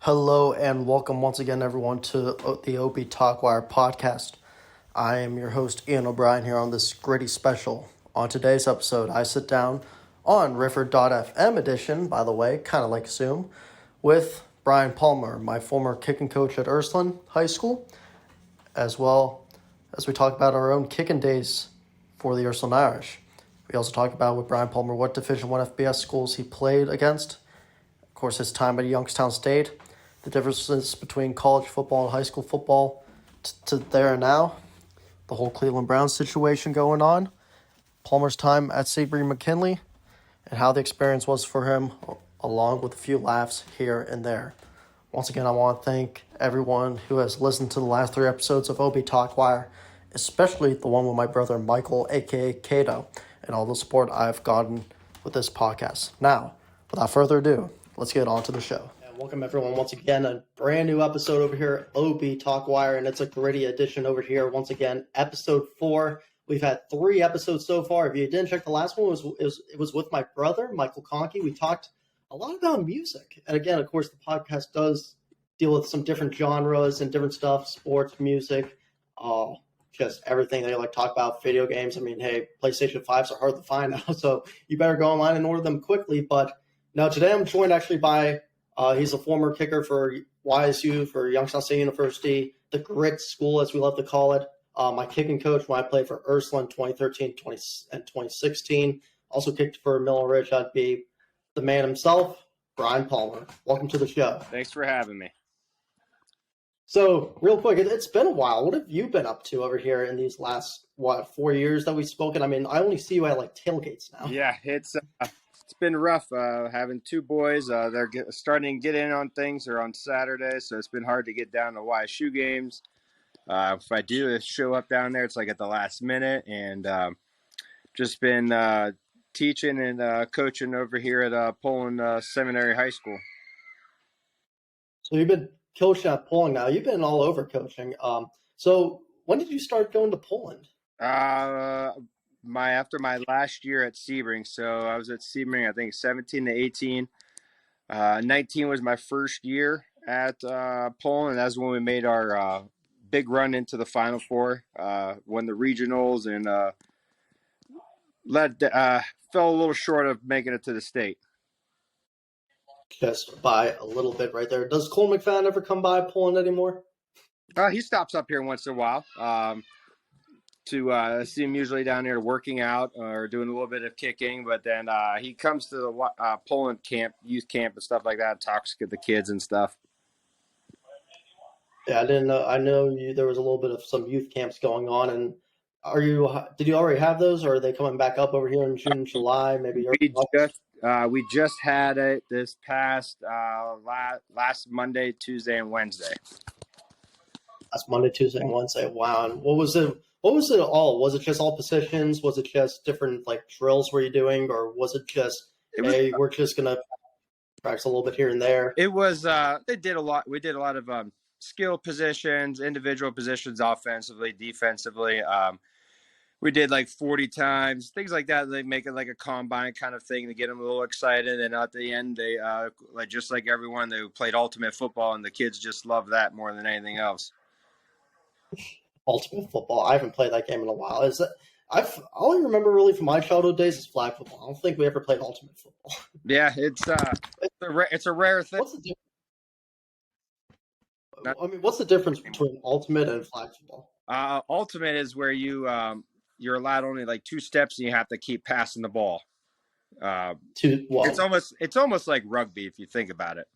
Hello and welcome once again, everyone, to the OB Talkwire podcast. I am your host, Ian O'Brien, here on this gritty special. On today's episode, I sit down on Rifford.fm edition, by the way, kind of like Zoom, with Brian Palmer, my former kicking coach at Ursuline High School, as well as we talk about our own kicking days for the Ursuline Irish. We also talk about with Brian Palmer what Division I FBS schools he played against, of course, his time at Youngstown State, the differences between college football and high school football to there and now, the whole Cleveland Browns situation going on, Palmer's time at Seabury McKinley, and how the experience was for him, along with a few laughs here and there. Once again, I want to thank everyone who has listened to the last 3 episodes of OB Talkwire, especially the one with my brother Michael, aka Cato, and all the support I've gotten with this podcast. Now, without further ado, let's get on to the show. Welcome, everyone, once again, a brand new episode over here at OB Talkwire, and it's a gritty edition over here. Once again, episode 4. We've had 3 episodes so far. If you didn't check the last one, it was with my brother, Michael Conkey. We talked a lot about music. And again, of course, the podcast does deal with some different genres and different stuff, sports, music, just everything they like to talk about, video games. I mean, hey, PlayStation 5s are hard to find now, so you better go online and order them quickly. But now today I'm joined actually by he's a former kicker for YSU, for Youngstown State University, the grit school, as we love to call it. My kicking coach when I played for Ursuline 2013 and 2016. Also kicked for Miller Ridge. I'd be the man himself, Brian Palmer. Welcome to the show. Thanks for having me. So, real quick, it's been a while. What have you been up to over here in these last, 4 years that we've spoken? I mean, I only see you at, like, tailgates now. Yeah, it's been rough having 2 boys. They're starting to get in on things. They're on Saturday, so it's been hard to get down to YSU games. If I do show up down there, it's like at the last minute. And just been teaching and coaching over here at Poland Seminary High School. So you've been coaching at Poland now. You've been all over coaching. So when did you start going to Poland? After my last year at Sebring. So I was at Sebring, I think 17 to 18. 19 was my first year at Poland. That's when we made our big run into the Final Four, won the regionals, and fell a little short of making it to the state. Just by a little bit right there. Does Cole McFadden ever come by Poland anymore? He stops up here once in a while. To see him usually down here working out or doing a little bit of kicking, but then he comes to the Poland camp, youth camp and stuff like that, talks to the kids and stuff. Yeah, I didn't know. I know there was a little bit of some youth camps going on, and did you already have those, or are they coming back up over here in June, July, maybe? We just had it this past last Monday, Tuesday, and Wednesday. Last Monday, Tuesday, and Wednesday. Wow. And what was it? What was it all? Was it just all positions? Was it just different like drills were you doing, or was it just hey, we're just gonna practice a little bit here and there? It was. They did a lot. We did a lot of skill positions, individual positions, offensively, defensively. We did like 40 times, things like that. They make it like a combine kind of thing to get them a little excited. And at the end, they just like everyone, they played ultimate football, and the kids just love that more than anything else. Ultimate football. I haven't played that game in a while. All I remember really from my childhood days is flag football. I don't think we ever played ultimate football. Yeah, it's a rare thing. What's the difference between ultimate and flag football? Ultimate is where you're allowed only like 2 steps, and you have to keep passing the ball. It's almost like rugby if you think about it.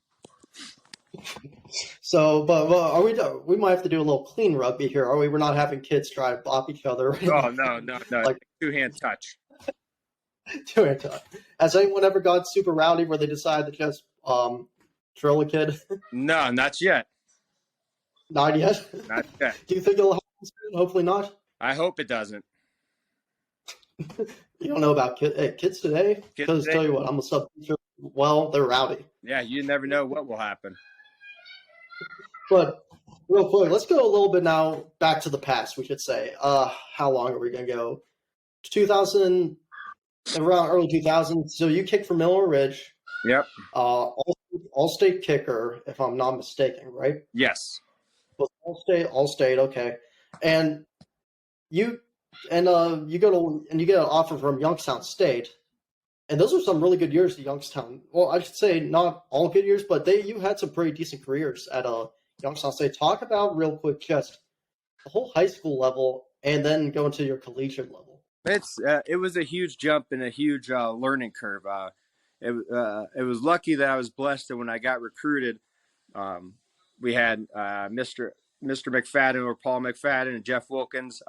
So, but are we might have to do a little clean rugby here, are we? We're not having kids try to bop each other. Right? Oh, no. Like 2-hand touch. 2-hand touch. Has anyone ever got super rowdy where they decide to just drill a kid? No, not yet. Not yet? Not yet. Do you think it'll happen soon? Hopefully not. I hope it doesn't. You don't know about kids today? Because tell you what, I'm a sub teacher. Well, they're rowdy. Yeah, you never know what will happen. But real quick, let's go a little bit now back to the past, we should say. How long are we going to go? 2000, around early 2000s. So you kicked for Miller Ridge. Yep. All-state kicker, if I'm not mistaken, right? Yes. Was all-state, okay. And you you go to and you get an offer from Youngstown State, and those are some really good years at Youngstown. Well, I should say not all good years, but you had some pretty decent careers at Youngstown State. Talk about real quick just the whole high school level, and then go into your collegiate level. It was a huge jump and a huge learning curve. It was lucky that I was blessed that when I got recruited, um, we had Mr. McFadden, or Paul McFadden, and Jeff Wilkins.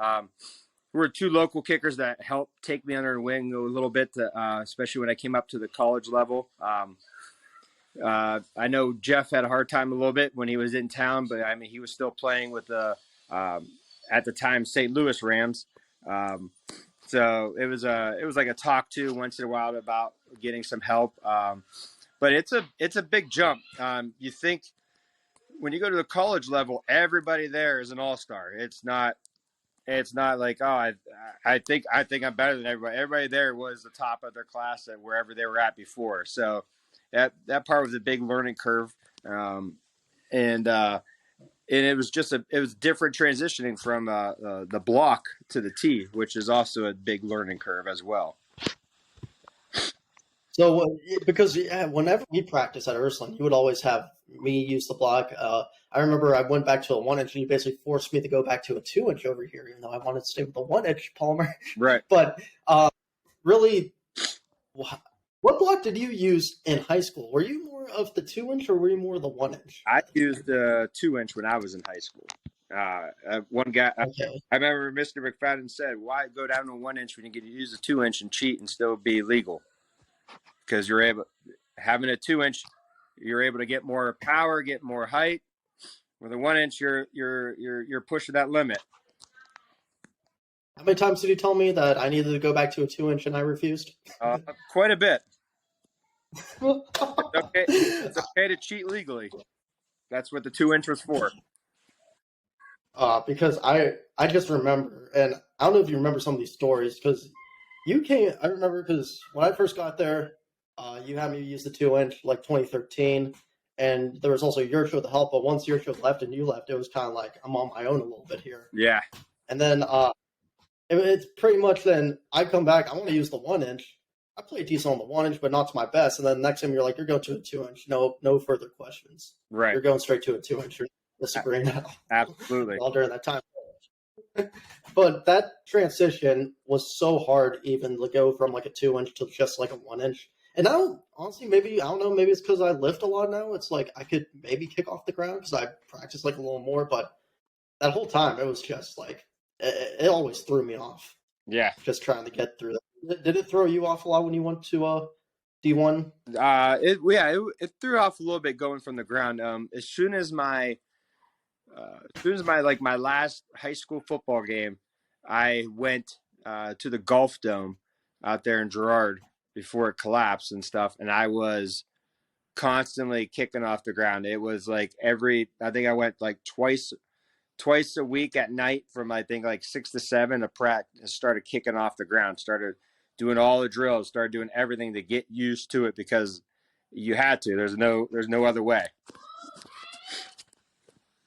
We were two local kickers that helped take me under their wing a little bit, especially when I came up to the college level. I know Jeff had a hard time a little bit when he was in town, but I mean he was still playing with the at the time St. Louis Rams. So it was like a talk to once in a while about getting some help. But it's a big jump. You think when you go to the college level, everybody there is an all-star. It's not like, oh, I think I'm better than everybody. Everybody there was the top of their class at wherever they were at before. So that part was a big learning curve. And it was it was different transitioning from the block to the tee, which is also a big learning curve as well. So, because whenever we practice at Ursuline, you would always have me use the block. I remember I went back to a 1 inch, and you basically forced me to go back to a 2 inch over here, even though I wanted to stay with the 1 inch Palmer. Right. But really, what block did you use in high school? Were you more of the 2 inch, or were you more of the 1 inch? I used the 2 inch when I was in high school. One guy, Okay. I remember Mr. McFadden said, "Why go down to 1 inch when you can use a 2 inch and cheat and still be legal?" Because you're able, having a 2 inch, you're able to get more power, get more height. With a 1 inch, you're pushing that limit. How many times did you tell me that I needed to go back to a 2 inch and I refused? Quite a bit. It's okay to cheat legally. That's what the 2 inch was for. Because I just remember, and I don't know if you remember some of these stories, because you came. I remember because when I first got there, you had me use the 2 inch like 2013, and there was also your show to help. But once your show left and you left, it was kind of like I'm on my own a little bit here. Yeah. And then it's pretty much then I come back. I want to use the 1 inch. I play decent on the 1 inch, but not to my best. And then next time you're like, you're going to a 2 inch. No further questions. Right. You're going straight to a 2 inch. You're disagreeing now. Absolutely. All during that time. But that transition was so hard, even to go from like a 2 inch to just like a 1 inch. And now, honestly, maybe I don't know. Maybe it's because I lift a lot now. It's like I could maybe kick off the ground because I practice like a little more. But that whole time, it was just like it always threw me off. Yeah. Just trying to get through that. Did it throw you off a lot when you went to D1? It threw off a little bit going from the ground. As soon as my my last high school football game, I went to the Golf Dome out there in Girard before it collapsed and stuff, and I was constantly kicking off the ground. It was like I think I went like twice a week at night from I think like 6 to 7 to practice. Started kicking off the ground, started doing all the drills, started doing everything to get used to it because you had to. There's no other way.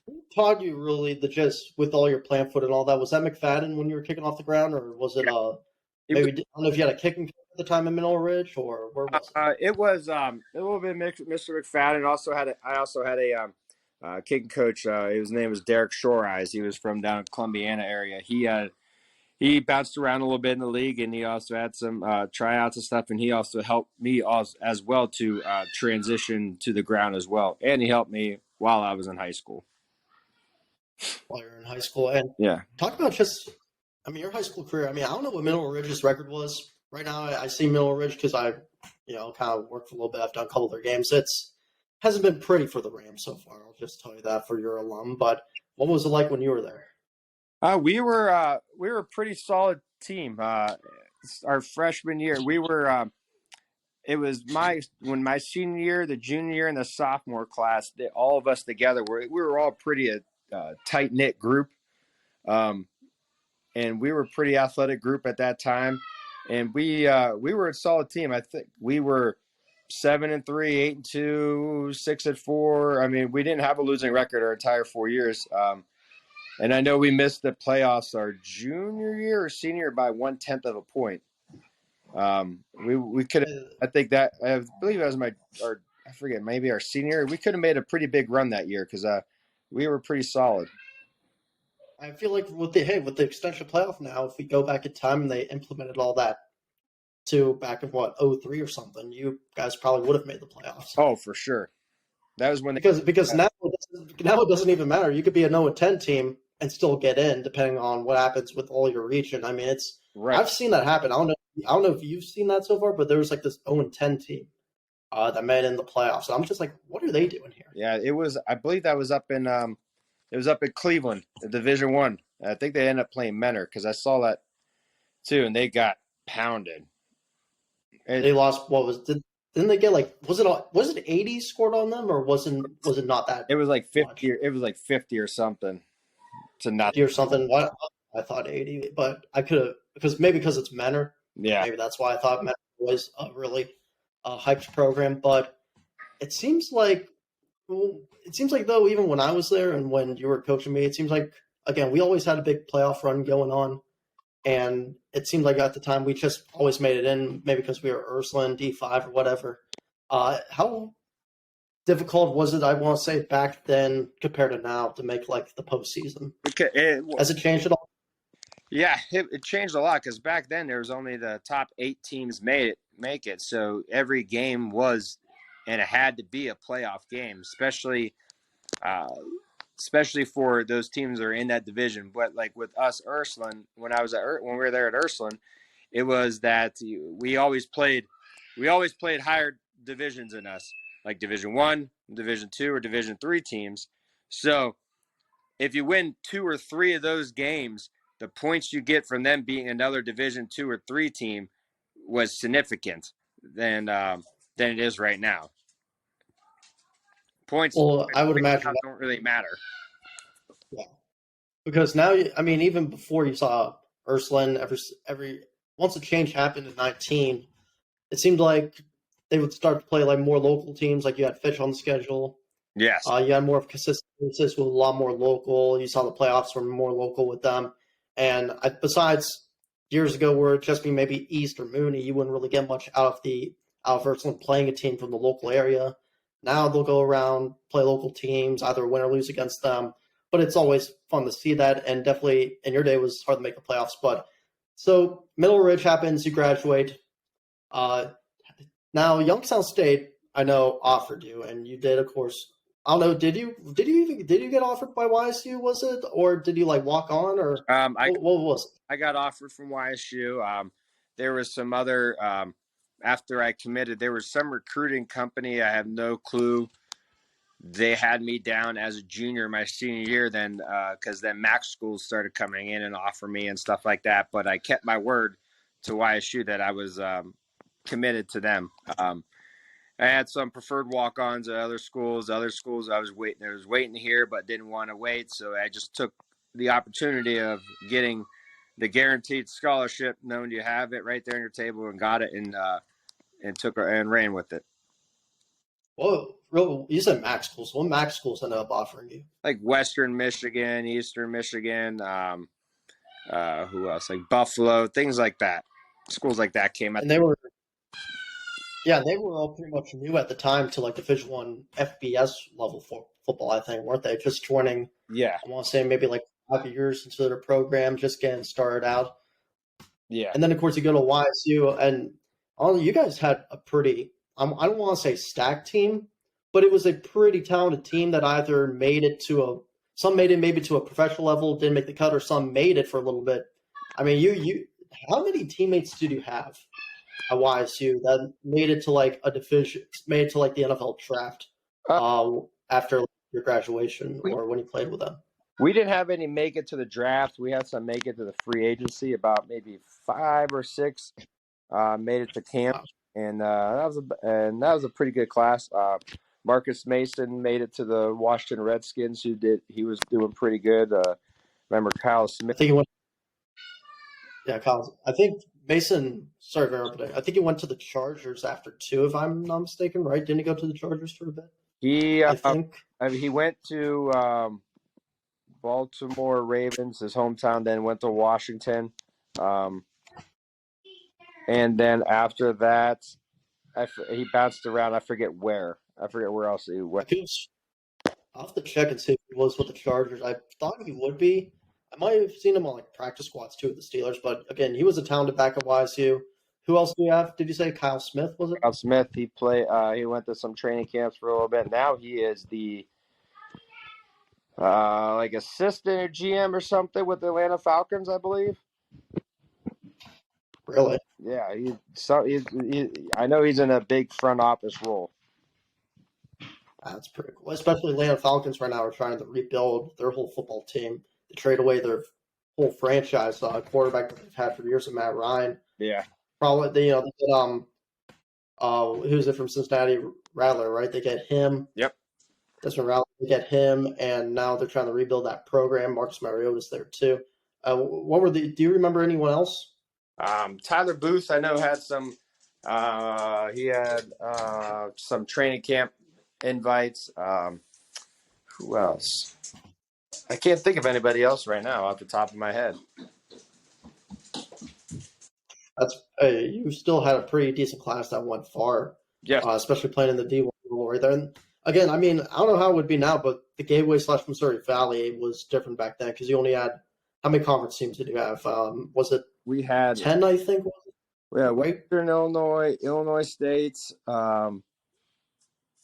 Who taught you really the just with all your plant foot and all that? Was that McFadden when you were kicking off the ground, or was it maybe I don't know if you had a kicking coach at the time in Mineral Ridge, or where was it? It was a little bit Mr. McFadden. I also had a kicking coach. His name was Derek Shoreeyes. He was from down in Columbiana area. He bounced around a little bit in the league, and he also had some tryouts and stuff. And he also helped me as well to transition to the ground as well. And he helped me while I was in high school. While you're in high school, and Yeah. talk about just, I mean, your high school career. I mean, I don't know what Mineral Ridge's record was right now. I see Mineral Ridge because I, kind of worked for a little bit. I've done a couple of their games. It's hasn't been pretty for the Rams so far. I'll just tell you that for your alum. But what was it like when you were there? We were a pretty solid team. Our freshman year, we were. It was my senior year, the junior year, and the sophomore class. All of us together we were all pretty tight knit group, and we were a pretty athletic group at that time. And we were a solid team. I think we were 7-3, 8-2, 6-4. I mean, we didn't have a losing record our entire 4 years. And I know we missed the playoffs our junior year or senior by 1/10 of a point. We could have. I think that I believe that was I forget, maybe our senior. We could have made a pretty big run that year because we were pretty solid. I feel like with the extension playoff now, if we go back in time and they implemented all that to back in what 03 or something, you guys probably would have made the playoffs. Oh, for sure. That was when because now it doesn't even matter. You could be a 0-10 team and still get in, depending on what happens with all your region. I mean, it's right. I've seen that happen. I don't know if you've seen that so far, but there was like this 0-10 team that made it in the playoffs. And I'm just like, what are they doing here? Yeah, it was. I believe that was up in it was up in Cleveland, Division I. I think they ended up playing Menor because I saw that too, and they got pounded. They lost. Didn't they get like was it 80 scored on them, or was it not that? It was like 50. much? It was like 50 or something to nothing. 50 or something. What I thought 80, but I could have because it's Menor. Yeah, maybe that's why I thought Menor was a really hyped program. But it seems like though, even when I was there and when you were coaching me, it seems like again we always had a big playoff run going on. And it seemed like at the time we just always made it in, maybe because we were Ursuline, D5 or whatever. How difficult was it, I want to say, back then compared to now to make like the postseason? Has it changed at all? Yeah, it changed a lot because back then there was only the top 8 teams make it. So every game was, and it had to be a playoff game, especially for those teams that are in that division. But like with us, Ursuline, when we were there at Ursuline, it was that we always played higher divisions than us, like Division I, Division II, or Division III teams. So if you win 2 or 3 of those games, the points you get from them being another Division II or III team was significant than it is right now. Points. Well, I would imagine don't really matter. Yeah, because now, I mean, even before you saw Ursuline, once the change happened in 19, it seemed like they would start to play like more local teams. Like you had Fitch on the schedule. Yes. You had more of consistency with a lot more local. You saw the playoffs were more local with them. And besides years ago where it just be maybe East or Mooney, you wouldn't really get much out of Ursuline playing a team from the local area. Now they'll go around, play local teams, either win or lose against them. But it's always fun to see that, and definitely in your day it was hard to make the playoffs. But so Middle Ridge happens, you graduate. Now Youngstown State, I know, offered you, and you did, of course. I don't know. Did you get offered by YSU? Was it, or did you like walk on, or what was it? I got offered from YSU. There was some other after I committed. There was some recruiting company. I have no clue. They had me down as a junior my senior year then because then MAC schools started coming in and offering me and stuff like that. But I kept my word to YSU that I was committed to them. I had some preferred walk-ons at other schools. I was waiting to hear but didn't want to wait. So I just took the opportunity of getting the guaranteed scholarship, knowing you have it right there on your table, and got it and ran with it. Whoa, you said MAC schools. What MAC schools ended up offering you? Like Western Michigan, Eastern Michigan, who else? Like Buffalo, things like that. Schools like that came out. And they were all pretty much new at the time to like Division I FBS level football, I think, weren't they? Just joining. Yeah. I want to say maybe like 5 years into their program, just getting started out. Yeah. And then of course you go to YSU, and you guys had a pretty. I don't want to say stacked team, but it was a pretty talented team that either made it some made it maybe to a professional level, didn't make the cut, or some made it for a little bit. I mean, how many teammates did you have at YSU that made it to like a division, made it to like the NFL draft after your graduation or when you played with them? We didn't have any make it to the draft. We had some make it to the free agency. About maybe 5 or 6 made it to camp. Wow. And that was a pretty good class. Marcus Mason made it to the Washington Redskins. He was doing pretty good. Remember Kyle Smith? I think he went. Yeah, Kyle. I think Mason, sorry, but I think he went to the Chargers after 2, if I'm not mistaken, right? Didn't he go to the Chargers for a bit? He I think. I mean, he went to Baltimore Ravens, his hometown, then went to Washington. And then after that, he bounced around. I forget where. I forget where else he went. I'll have to check and see if he was with the Chargers. I thought he would be. I might have seen him on like practice squads too with the Steelers, but again, he was a talented backup YSU. Who else do you have? Did you say Kyle Smith? Was it? Kyle Smith. He went to some training camps for a little bit. Now he is the like assistant or GM or something with the Atlanta Falcons, I believe. Really? Yeah, I know he's in a big front office role. That's pretty cool. Especially Atlanta Falcons right now are trying to rebuild their whole football team. They trade away their whole franchise quarterback that they've had for years, Matt Ryan. Yeah. Probably they get who's it from Cincinnati? Rattler, right? They get him. Yep. Desmond Rattler. They get him, and now they're trying to rebuild that program. Marcus Mariota's there too. Do you remember anyone else? Tyler Booth, I know, had some. He had some training camp invites. Who else? I can't think of anybody else right now off the top of my head. You still had a pretty decent class that went far. Yeah. Especially playing in the D1 level right there. And again, I mean, I don't know how it would be now, but the Gateway / Missouri Valley was different back then because you only had how many conference teams did you have? Was it? We had 10, I think. Yeah, Western Illinois, Illinois State. I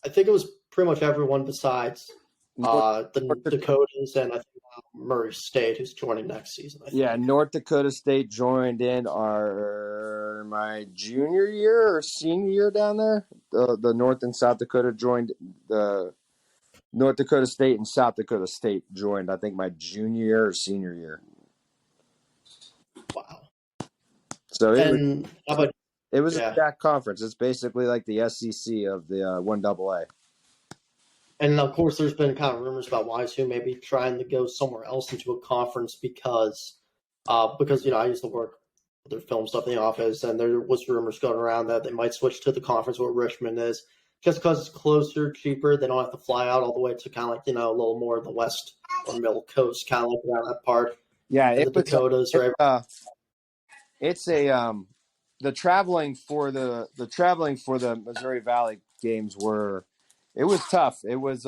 think it was pretty much everyone besides the Dakotas and I think Murray State, who's joining next season. Yeah, North Dakota State joined in my junior year or senior year down there. The North and South Dakota joined. The North Dakota State and South Dakota State joined, I think, my junior year or senior year. Wow. So it was yeah. a stacked conference. It's basically like the SEC of the 1AA. And of course, there's been kind of rumors about YSU maybe trying to go somewhere else into a conference because I used to work with their film stuff in the office, and there was rumors going around that they might switch to the conference where Richmond is, just because it's closer, cheaper. They don't have to fly out all the way to kind of like a little more of the west or middle coast, kind of like around that part. Yeah, the Dakotas, right? It's the traveling for the Missouri Valley games it was tough. It was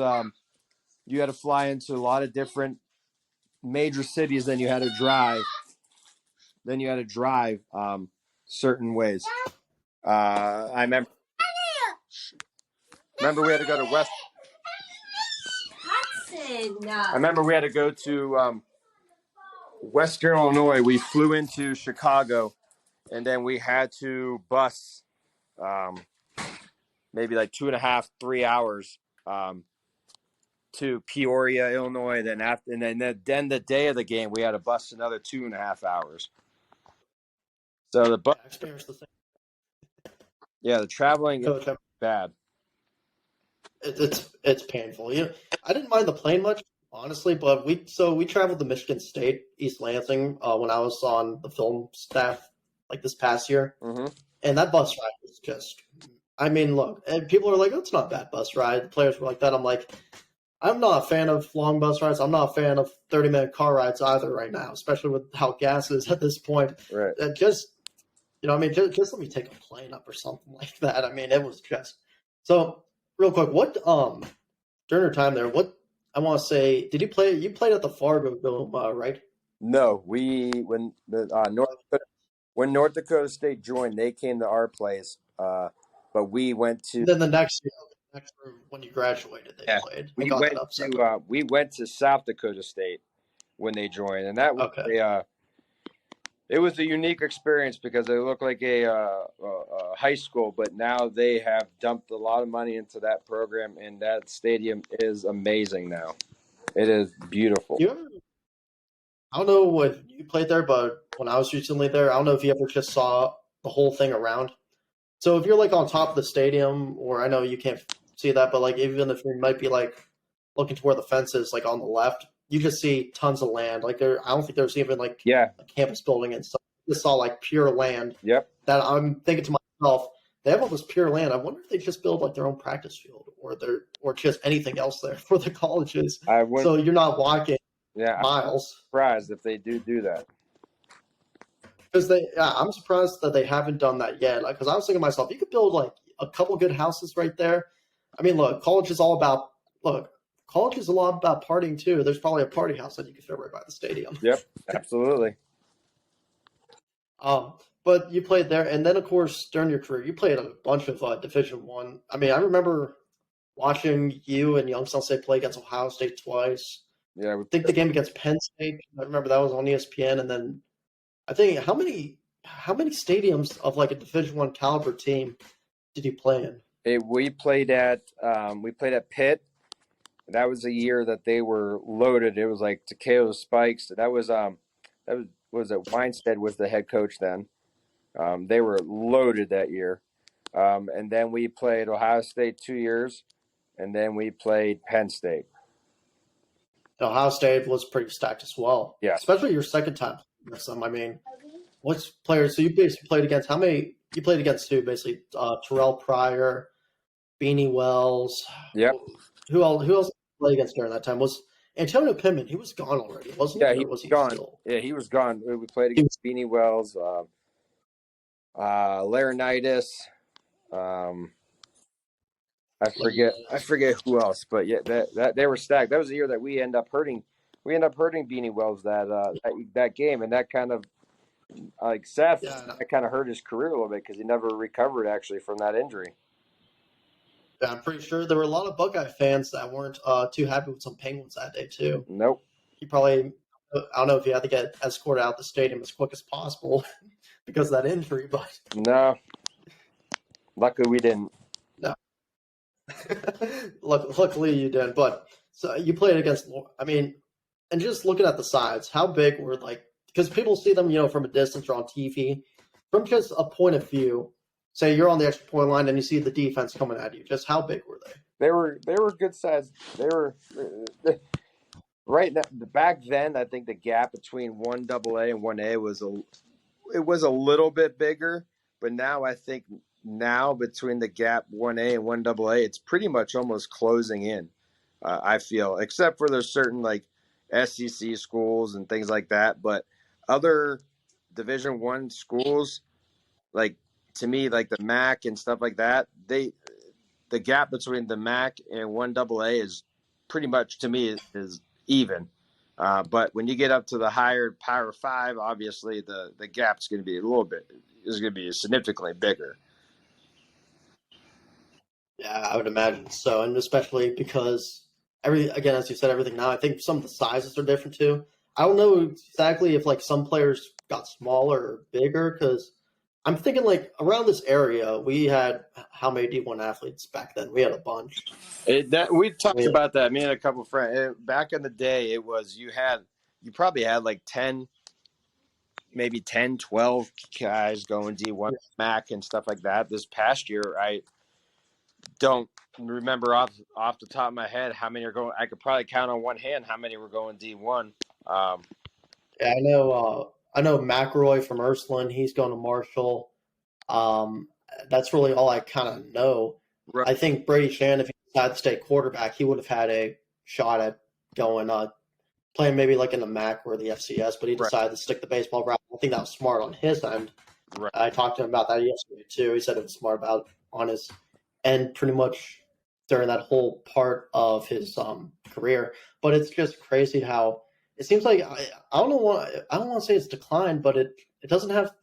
you had to fly into a lot of different major cities, then you had to drive. Certain ways. I remember we had to go to West. I remember we had to go to Western Illinois. We flew into Chicago, and then we had to bus maybe like 2.5, 3 hours to Peoria, Illinois. Then then the day of the game, we had to bus another 2.5 hours. So the bus, the traveling is bad. It's painful. I didn't mind the plane much, honestly, but we traveled to Michigan State, East Lansing, when I was on the film staff like this past year, and that bus ride was just. I mean, look, and people are like, "Oh, it's not a bad bus ride." The players were like that. I'm like, I'm not a fan of long bus rides. I'm not a fan of 30-minute car rides either right now, especially with how gas is at this point. Right. Just let me take a plane up or something like that. I mean, it was just so. Real quick, what during your time there? What I want to say? Did you play? You played at the Fargo Dome, right? No, when North Dakota State joined, they came to our place. But we went to. Then the next year, when you graduated, they played. We went to South Dakota State when they joined, and that was it was a unique experience because it looked like a high school, but now they have dumped a lot of money into that program, and that stadium is amazing now. It is beautiful. I don't know if you played there, but when I was recently there, I don't know if you ever just saw the whole thing around. So if you're like on top of the stadium, or I know you can't see that, but like even if you might be like looking to where the fence is, like on the left, you just see tons of land. Like I don't think there's even like a campus building and stuff just saw like pure land. Yep. That I'm thinking to myself, they have all this pure land. I wonder if they just build like their own practice field or just anything else there for the colleges. I wouldn't. So you're not walking Yeah, miles. I'm surprised if they do that. Because I'm surprised that they haven't done that yet. Like, because I was thinking to myself, you could build like a couple good houses right there. I mean, college is a lot about partying too. There's probably a party house that you could throw right by the stadium. Yep, absolutely. But you played there, and then of course during your career, you played a bunch of Division One. I mean, I remember watching you and Youngstown State play against Ohio State twice. Yeah, I think the game against Penn State. I remember that was on ESPN, and then I think how many stadiums of like a Division One caliber team did you play in? We played at Pitt. That was a year that they were loaded. It was like Takeo Spikes. That was Weinstead was the head coach then. They were loaded that year. And then we played Ohio State 2 years, and then we played Penn State. Ohio State was pretty stacked as well. Yeah. Especially your second time against them. I mean, what's players? So you basically played against how many? You played against two, basically. Terrell Pryor, Beanie Wells. Yep. Who else did you play against during that time? Was Antonio Pittman? He was gone already, wasn't he? Yeah, he was gone. Still? Yeah, he was gone. We played against Beanie Wells, Laurinaitis. I forget who else, but yeah, that they were stacked. That was the year that we end up hurting Beanie Wells that game, and that kind of like Seth. Yeah, that kind of hurt his career a little bit because he never recovered actually from that injury. Yeah, I'm pretty sure there were a lot of Buckeye fans that weren't too happy with some Penguins that day too. Nope. He probably, I don't know if he had to get escorted out the stadium as quick as possible because of that injury, but no. Luckily, we didn't. No. Luckily, you didn't. But so you played against. I mean, and just looking at the sides, how big were because people see them, from a distance or on TV, from just a point of view. Say you're on the extra point line and you see the defense coming at you. Just how big were they? They were good size. They were right now, back then. I think the gap between 1AA and 1A was a little bit bigger, but now I think between the gap 1A and 1AA, it's pretty much almost closing in. I feel, except for there's certain like SEC schools and things like that, but other Division I schools like. To me, like the MAC and stuff like that, the gap between the MAC and 1AA is pretty much, to me, is even. But when you get up to the higher Power 5, obviously the gap's going to be significantly bigger. Yeah, I would imagine so, and especially because again, as you said, everything now. I think some of the sizes are different too. I don't know exactly if like some players got smaller or bigger because. I'm thinking like around this area, we had how many D1 athletes back then? We had a bunch. We talked about that. Me and a couple of friends. Back in the day, it was you probably had like 10, maybe 10, 12 guys going D1 MAC and stuff like that. This past year, I don't remember off the top of my head how many are going. I could probably count on one hand how many were going D1. Yeah, I know McElroy from Ursuline. He's going to Marshall. That's really all I kind of know. Right. I think Brady Shannon, if he decided to stay quarterback, he would have had a shot at going playing maybe like in the MAC or the FCS, but he decided to stick the baseball route. I think that was smart on his end. Right. I talked to him about that yesterday too. He said it was smart about on his end pretty much during that whole part of his career. But it's just crazy how it seems like I don't want to say it's declined, but it doesn't have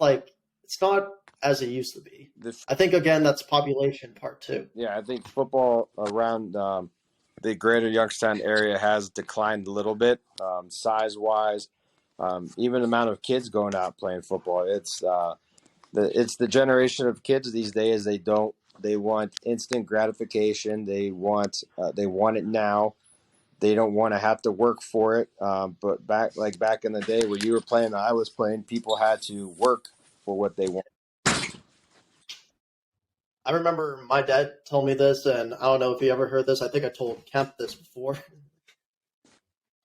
it's not as it used to be. I think again that's population part too. Yeah, I think football around the greater Youngstown area has declined a little bit size wise. Even the amount of kids going out playing football. It's the generation of kids these days. They want instant gratification. They want it now. They don't want to have to work for it. But back in the day where you were playing, I was playing, people had to work for what they want. I remember my dad told me this, and I don't know if you ever heard this. I think I told Kemp this before.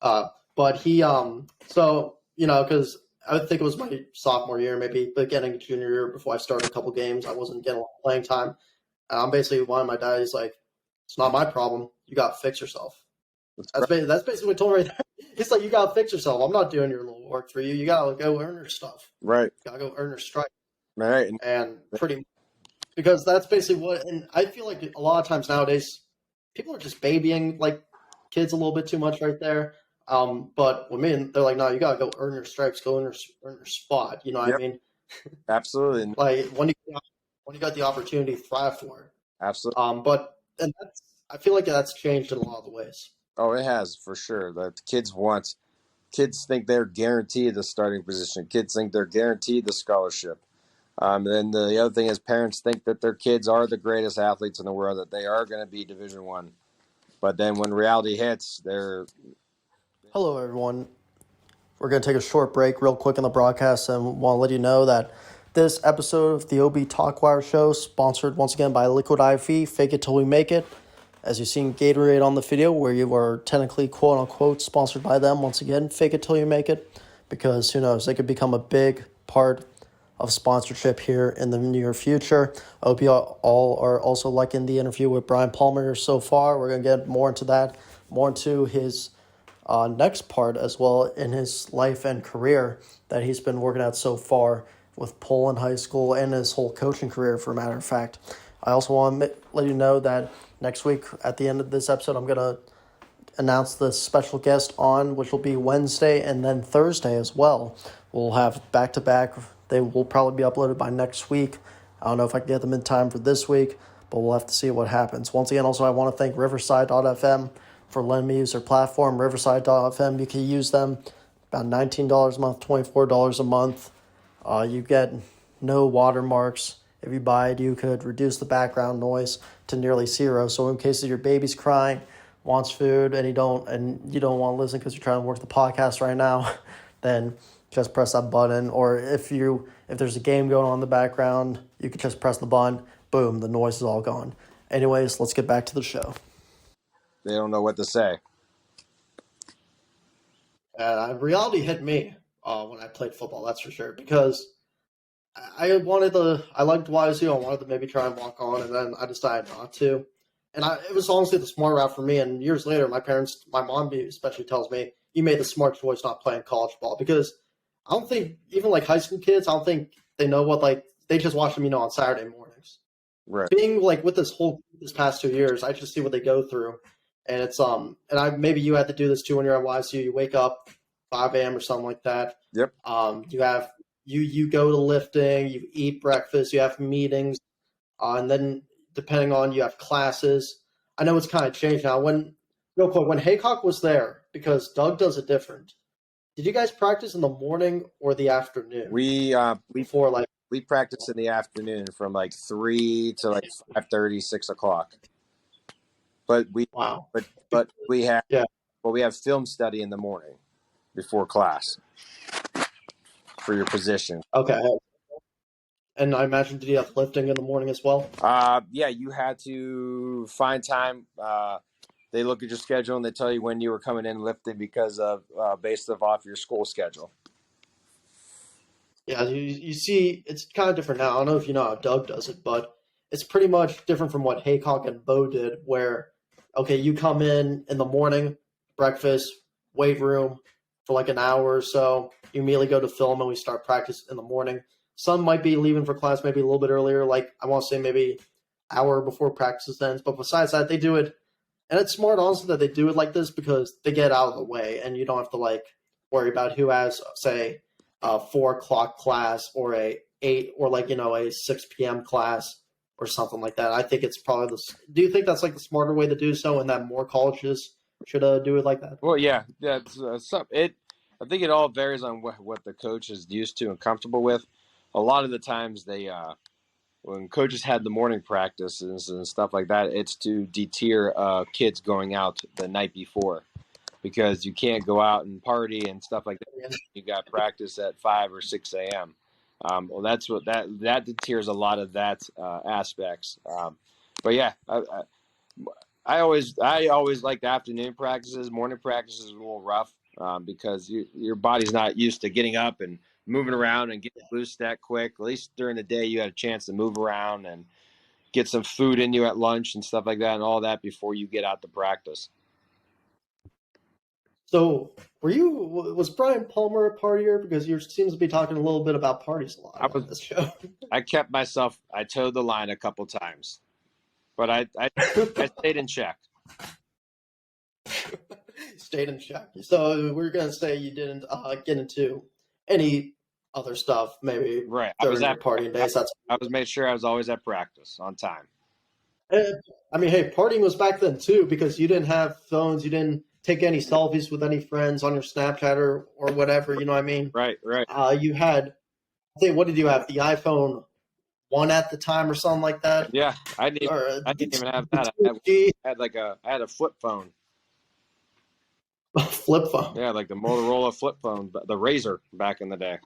But he, because I would think it was my sophomore year, maybe beginning junior year before I started a couple games. I wasn't getting a lot of playing time. And I'm basically one of my dad. He's like, it's not my problem. You got to fix yourself. That's basically what he told me right there. He's like, you got to fix yourself. I'm not doing your little work for you. You got to go earn your stuff. Right. You got to go earn your stripes. Right. And pretty because that's basically what, and I feel like a lot of times nowadays, people are just babying like kids a little bit too much right there. But with me, they're like, no, you gotta go earn your stripes, go earn your spot. You know what I mean? Absolutely. Like when you got the opportunity, thrive for it. Absolutely. But and that's I feel like that's changed in a lot of the ways. Oh, it has for sure. The kids think they're guaranteed the starting position. Kids think they're guaranteed the scholarship. Then the other thing is parents think that their kids are the greatest athletes in the world, that they are going to be Division I. But then when reality hits, they're... Hello, everyone. We're going to take a short break real quick in the broadcast and want to let you know that this episode of the OB Talkwire show is sponsored once again by Liquid IV, Fake It Till We Make It. As you've seen Gatorade on the video, where you are technically quote-unquote sponsored by them, once again, fake it till you make it, because who knows, they could become a big part of sponsorship here in the near future. I hope you all are also liking the interview with Brian Palmer so far. We're going to get more into that, more into his next part as well in his life and career that he's been working at so far with Poland High School and his whole coaching career, for a matter of fact. I also want to let you know that next week, at the end of this episode, I'm going to announce the special guest on, which will be Wednesday and then Thursday as well. We'll have back-to-back. They will probably be uploaded by next week. I don't know if I can get them in time for this week, but we'll have to see what happens. Once again, also, I want to thank Riverside.fm for letting me use their platform. Riverside.fm, you can use them about $19 a month, $24 a month. You get no watermarks. If you buy it, you could reduce the background noise to nearly zero. So in case your baby's crying, wants food, and you don't want to listen because you're trying to work the podcast right now, then just press that button. Or if there's a game going on in the background, you can just press the button. Boom, the noise is all gone. Anyways, let's get back to the show. They don't know what to say. Reality hit me when I played football, that's for sure, because I liked YSU. I wanted to maybe try and walk on, and then I decided not to. And it was honestly the smart route for me. And years later, my mom especially tells me, you made the smart choice not playing college ball. Because I don't think, even like high school kids, I don't think they know they just watch them, on Saturday mornings. Right. Being like with this past 2 years, I just see what they go through. And it's, maybe you had to do this too when you're at YSU. You wake up 5 a.m. or something like that. Yep. You go to lifting, you eat breakfast, you have meetings, and then depending on you have classes. I know it's kind of changed now. Real quick, when Haycock was there, because Doug does it different. Did you guys practice in the morning or the afternoon? We practice in the afternoon from 3 to 5:30, 6 o'clock. But we have film study in the morning before class for your position. Okay. And I imagine, did you have lifting in the morning as well? Yeah, you had to find time. They look at your schedule and they tell you when you were coming in lifting because of based off your school schedule. Yeah, you see, it's kind of different now. I don't know if you know how Doug does it, but it's pretty much different from what Haycock and Bo did, where, okay, you come in the morning, breakfast, weight room for an hour or so. You immediately go to film and we start practice in the morning. Some might be leaving for class maybe a little bit earlier, I want to say maybe hour before practice ends. But besides that, they do it. And it's smart, honestly, that they do it like this because they get out of the way and you don't have to worry about who has, say, a 4 o'clock class or a 6 p.m. class or something like that. I think it's probably do you think that's the smarter way to do so, and that more colleges should do it like that? Well, yeah, that's I think it all varies on what the coach is used to and comfortable with. A lot of the times when coaches had the morning practices and stuff like that, it's to deter kids going out the night before, because you can't go out and party and stuff like that. You got practice at 5 or 6 a.m. Well, that's what that deters a lot of that aspects. But yeah, I always like the afternoon practices. Morning practices is a little rough because your body's not used to getting up and moving around and getting loose that quick. At least during the day, you had a chance to move around and get some food in you at lunch and stuff like that, and all that before you get out to practice. So, was Brian Palmer a partier? Because you seems to be talking a little bit about parties a lot on this show. I towed the line a couple times, but I stayed in check. Stayed in check. So we're gonna say you didn't get into any other stuff, maybe Right. during your partying days. I was made sure I was always at practice on time. I mean, hey, partying was back then too, because you didn't have phones, you didn't take any selfies with any friends on your Snapchat or whatever. You know what I mean? Right. You had, I think, what did you have? The iPhone 1 at the time or something like that? Yeah, I didn't even have that. I had a flip phone. Flip phone. Yeah, like the Motorola flip phone, the Razor back in the day.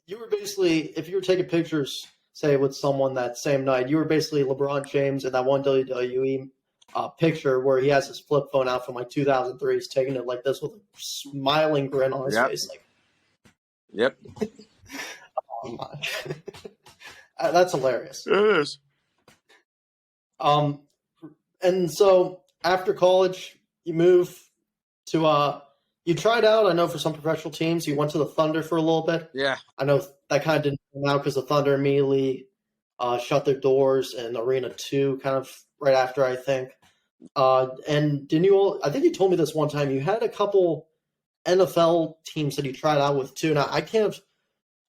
You were basically, if you were taking pictures, say, with someone that same night, you were basically LeBron James in that one WWE picture where he has his flip phone out from like 2003. He's taking it like this with a smiling grin on his face. Like, yep. Oh my. That's hilarious. It is. And so after college, you move to you tried out, I know, for some professional teams. You went to the Thunder for a little bit. Yeah. I know that kind of didn't come out because the Thunder immediately shut their doors in Arena 2 kind of right after, I think. And didn't you? I think you told me this one time. You had a couple NFL teams that you tried out with too. Now I can't.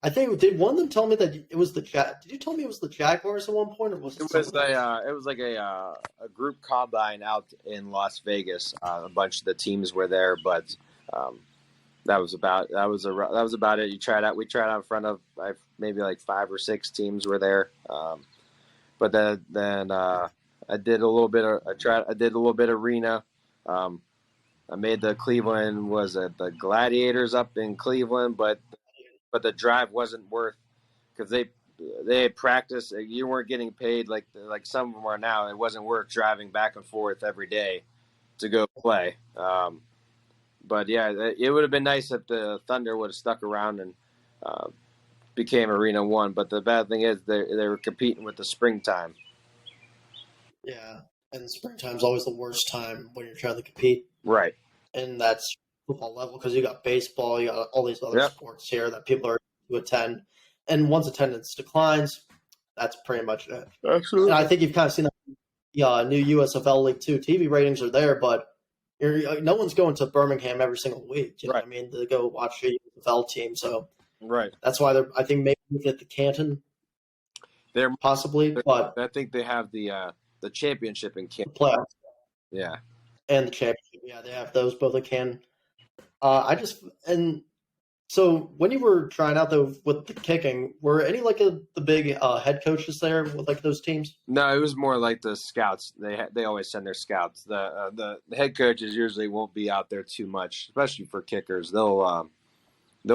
I think did one of them tell me that it was the Did you tell me it was the Jaguars at one point, or was it? It was like a group combine out in Las Vegas. A bunch of the teams were there, but that was about it. We tried out in front of maybe like 5 or 6 teams were there. But then I did a little bit of arena. I made the Cleveland, the Gladiators up in Cleveland, but the drive wasn't worth, because they had practice. You weren't getting paid like some of them are now. It wasn't worth driving back and forth every day to go play. But yeah, it would have been nice if the Thunder would have stuck around and became Arena 1. But the bad thing is they were competing with the springtime. Yeah, and springtime's always the worst time when you're trying to compete. Right. And that's football level, because you got baseball, you got all these other sports here that people are to attend. And once attendance declines, that's pretty much it. Absolutely. And I think you've kind of seen that new USFL League 2 TV ratings are there, but no one's going to Birmingham every single week. You know what I mean? To go watch a USFL team. So that's why I think maybe at the Canton. They're possibly, but I think they have the championship in Canton. Playoffs. Yeah. And the championship. Yeah, they have those both in Canton. So when you were trying out though with the kicking, were any the big head coaches there with like those teams? No, it was more like the scouts. They always send their scouts. The head coaches usually won't be out there too much, especially for kickers. They'll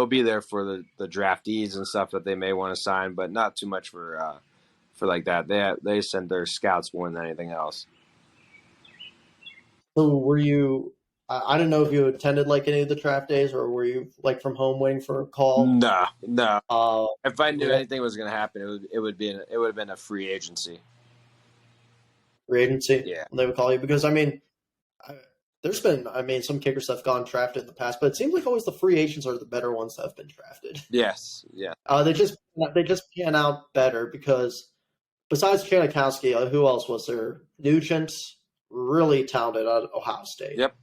be there for the draftees and stuff that they may want to sign, but not too much for like that. They send their scouts more than anything else. So were you? I don't know if you attended like any of the draft days, or were you like from home waiting for a call? No. If I knew anything was going to happen, it would have been a free agency. Free agency, yeah. They would call you, because there's been some kickers that have gone drafted in the past, but it seems like always the free agents are the better ones that have been drafted. Yes, yeah. They just pan out better, because besides Janikowski, who else was there? Nugent, really talented out of Ohio State. Yep.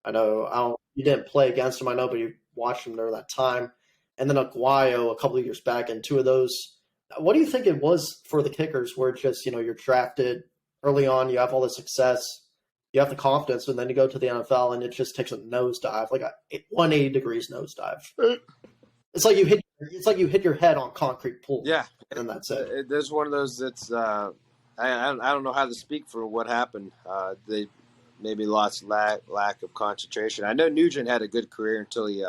I know you didn't play against him, I know, but you watched him during that time. And then Aguayo a couple of years back, and 2 of those. What do you think it was for the kickers, where just, you're drafted early on, you have all the success, you have the confidence, and then you go to the NFL and it just takes a nosedive, like a 180 degrees nosedive. It's like you hit your head on concrete pool. Yeah. And that's it. There's one of those that's I don't know how to speak for what happened. They maybe lost lack of concentration. I know Nugent had a good career until he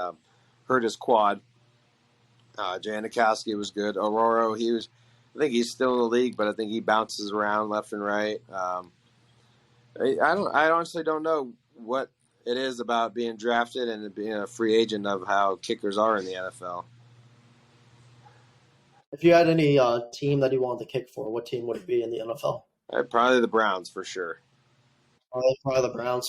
hurt his quad. Janikowski was good. Aurora, I think he's still in the league, but I think he bounces around left and right. I honestly don't know what it is about being drafted and being a free agent of how kickers are in the NFL. If you had any team that you wanted to kick for, what team would it be in the NFL? Probably the Browns for sure. Probably the Browns.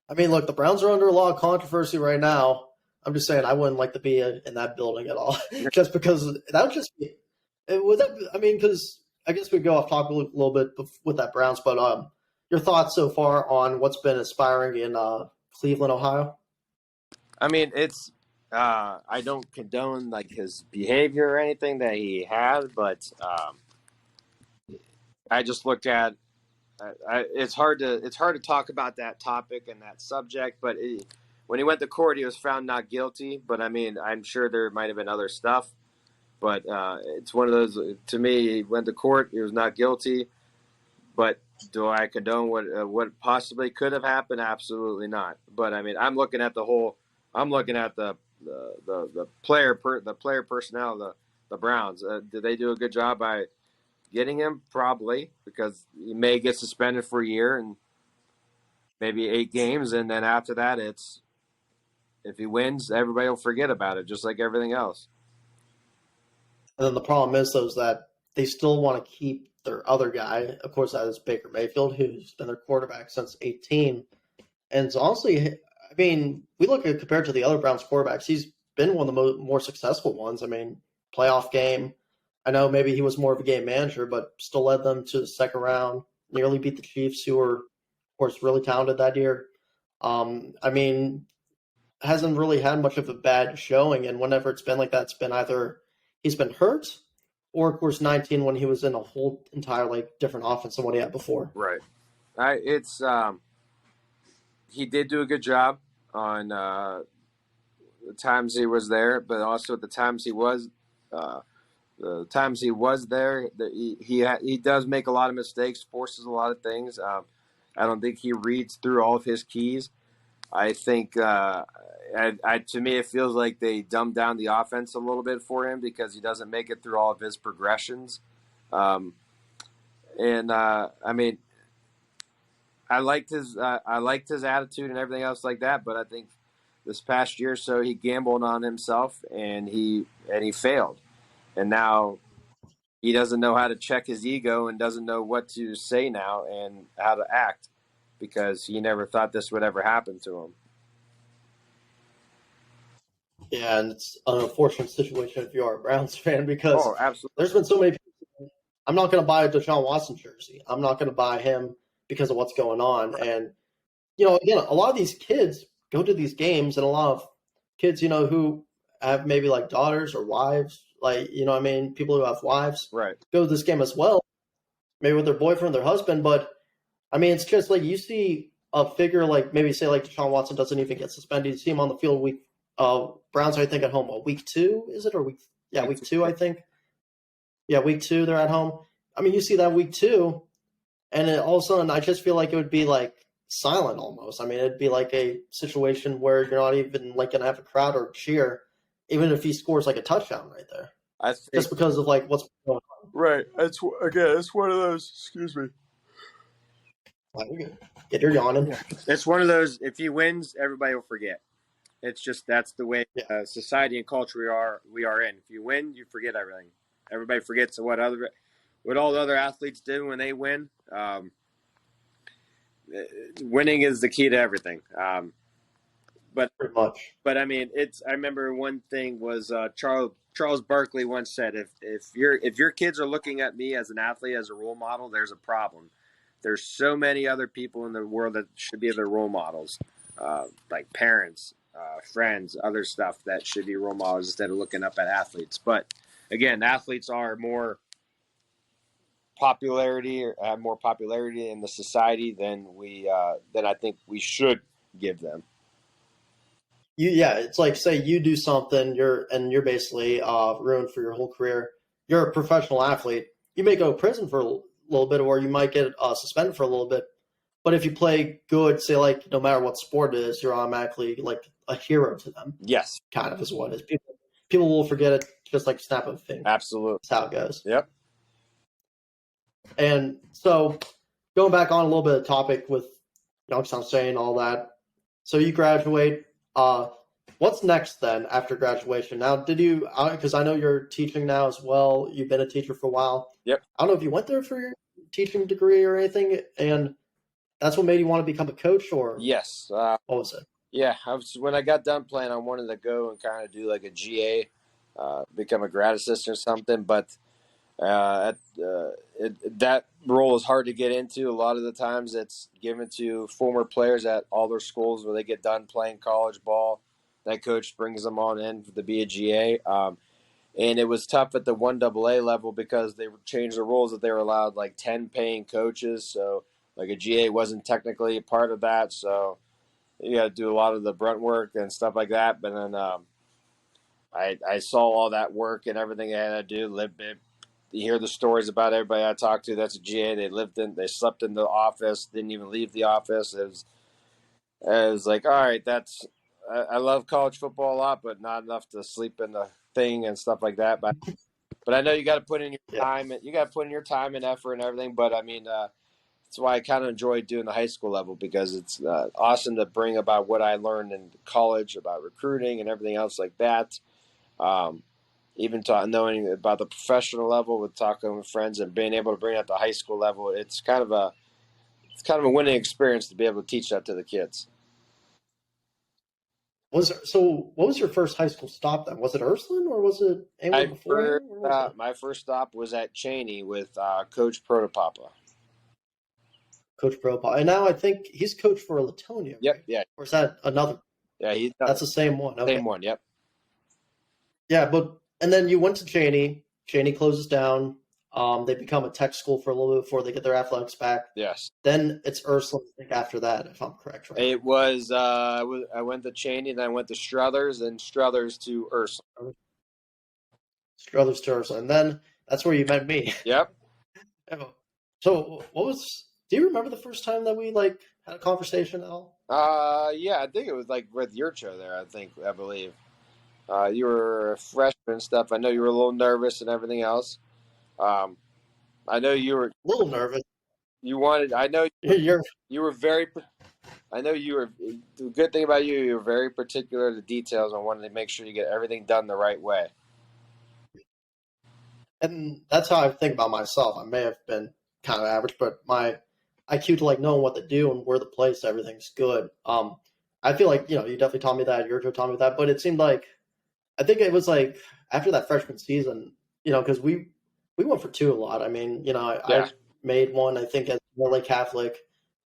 I mean, look, the Browns are under a lot of controversy right now. I'm just saying, I wouldn't like to be in that building at all, just because that would just be. Would that? I mean, because I guess we go off topic a little bit with that Browns, but your thoughts so far on what's been inspiring in Cleveland, Ohio? I mean, it's I don't condone like his behavior or anything that he had, but I just look at it's hard to talk about that topic and that subject. But when he went to court, he was found not guilty. But I mean, I'm sure there might have been other stuff. But it's one of those. To me, he went to court. He was not guilty. But do I condone what possibly could have happened? Absolutely not. But I mean, I'm looking at the whole. I'm looking at the player personnel, the Browns. Did they do a good job by getting him? Probably, because he may get suspended for a year and maybe 8 games, and then after that, it's if he wins, everybody will forget about it, just like everything else. And then the problem is that they still want to keep their other guy. Of course, that is Baker Mayfield, who's been their quarterback since 18. And it's honestly, I mean, we look at compared to the other Browns quarterbacks, he's been one of the more successful ones. I mean, playoff game. I know maybe he was more of a game manager, but still led them to the second round. Nearly beat the Chiefs, who were, of course, really talented that year. I mean, hasn't really had much of a bad showing, and whenever it's been like that, it's been either he's been hurt, or of course 19 when he was in a whole entire like different offense than what he had before. Right. It's he did do a good job on the times he was there, but also at the times he was there, he does make a lot of mistakes, forces a lot of things. I don't think he reads through all of his keys. I think to me, it feels like they dumbed down the offense a little bit for him because he doesn't make it through all of his progressions. I mean, I liked his attitude and everything else like that, but I think this past year or so he gambled on himself and he failed, and now he doesn't know how to check his ego and doesn't know what to say now and how to act because he never thought this would ever happen to him. Yeah, and it's an unfortunate situation if you are a Browns fan because Absolutely. there's been so many people. I'm not going to buy a Deshaun Watson jersey. I'm not going to buy him because of what's going on. And, again, a lot of these kids go to these games, and a lot of kids, who have maybe like daughters or wives, like, I mean, people who have wives Right. go to this game as well, maybe with their boyfriend, their husband. But, I mean, it's just like you see a figure like maybe say like Deshaun Watson doesn't even get suspended. You see him on the field week. Browns, I think, at home. Week 2, is it? Or week? Yeah, week 2, I think. Yeah, week 2, they're at home. I mean, you see that week 2, and all of a sudden, I just feel like it would be like silent almost. I mean, it'd be like a situation where you're not even like going to have a crowd or cheer, even if he scores like a touchdown right there. Just because of like what's going on. Right. It's one of those. Excuse me. Get your yawning. It's one of those. If he wins, everybody will forget. It's just that's the way society and culture we are in. If you win, you forget everything. Everybody forgets what all the other athletes do when they win. Winning is the key to everything. But pretty much. But I mean, I remember one thing was Charles Barkley once said, if your kids are looking at me as an athlete as a role model, there's a problem. There's so many other people in the world that should be their role models, like parents, friends, other stuff that should be role models instead of looking up at athletes. But again, athletes are more popularity or have more popularity in the society than I think we should give them. It's like say you do something, you're basically ruined for your whole career. You're a professional athlete. You may go to prison for a little bit, or you might get suspended for a little bit. But if you play good, say like no matter what sport it is, you're automatically like a hero to them. Yes, kind of is what it is. People will forget it just like snap of a finger. Absolutely, that's how it goes. Yep. And so, going back on a little bit of topic with Youngstown saying all that. So you graduate. What's next then after graduation? Now, did you, because I know you're teaching now as well, you've been a teacher for a while. Yep. I don't know if you went there for your teaching degree or anything, and that's what made you want to become a coach, or Yes. what was it? Yeah. When I got done playing, I wanted to go and kind of do like a GA, become a grad assistant or something. But that role is hard to get into. A lot of the times it's given to former players at all their schools where they get done playing college ball. That coach brings them on in to be a GA. And it was tough at the 1AA level because they changed the rules that they were allowed like 10 paying coaches. So like a GA wasn't technically a part of that. So you got to do a lot of the brunt work and stuff like that. But then I saw all that work and everything I had to do. You hear the stories about everybody I talked to that's a GA. They slept in the office, didn't even leave the office. It was like, all right, I love college football a lot, but not enough to sleep in the thing and stuff like that. But I know you got to put in your time. You got to put in your time and effort and everything. But I mean, that's why I kind of enjoy doing the high school level because it's awesome to bring about what I learned in college about recruiting and everything else like that. Even knowing about the professional level with talking with friends and being able to bring it at the high school level, it's kind of a winning experience to be able to teach that to the kids. So what was your first high school stop then? Was it Ursuline or was it anywhere before? My first stop was at Cheney with Coach Protopapa. Coach Propa. And now I think he's coach for Latonia, right? Yep, yeah. Or is that another? Yeah, that's the same one. Okay. Same one, yep. Yeah, and then you went to Cheney. Cheney closes down. They become a tech school for a little bit before they get their athletics back. Yes. Then it's Ursuline, I think, after that, if I'm correct, right? It was, I went to Cheney, then I went to Struthers, and Struthers to Ursuline. Struthers to Ursuline. And then that's where you met me. Yep. So do you remember the first time that we had a conversation at all? Yeah, I think it was like with Yurcho there, I believe. You were a freshman and stuff. I know you were a little nervous and everything else. I know you were a little nervous. I know you were very. I know you were. The good thing about you were very particular to details and wanted to make sure you get everything done the right way. And that's how I think about myself. I may have been kind of average, but my IQ to knowing what to do and where to place everything's good. I feel like you definitely taught me that. Yurjo taught me that, but it seemed like I think it was after that freshman season, because we went for two a lot. I mean, I made one. I think at Morley Catholic,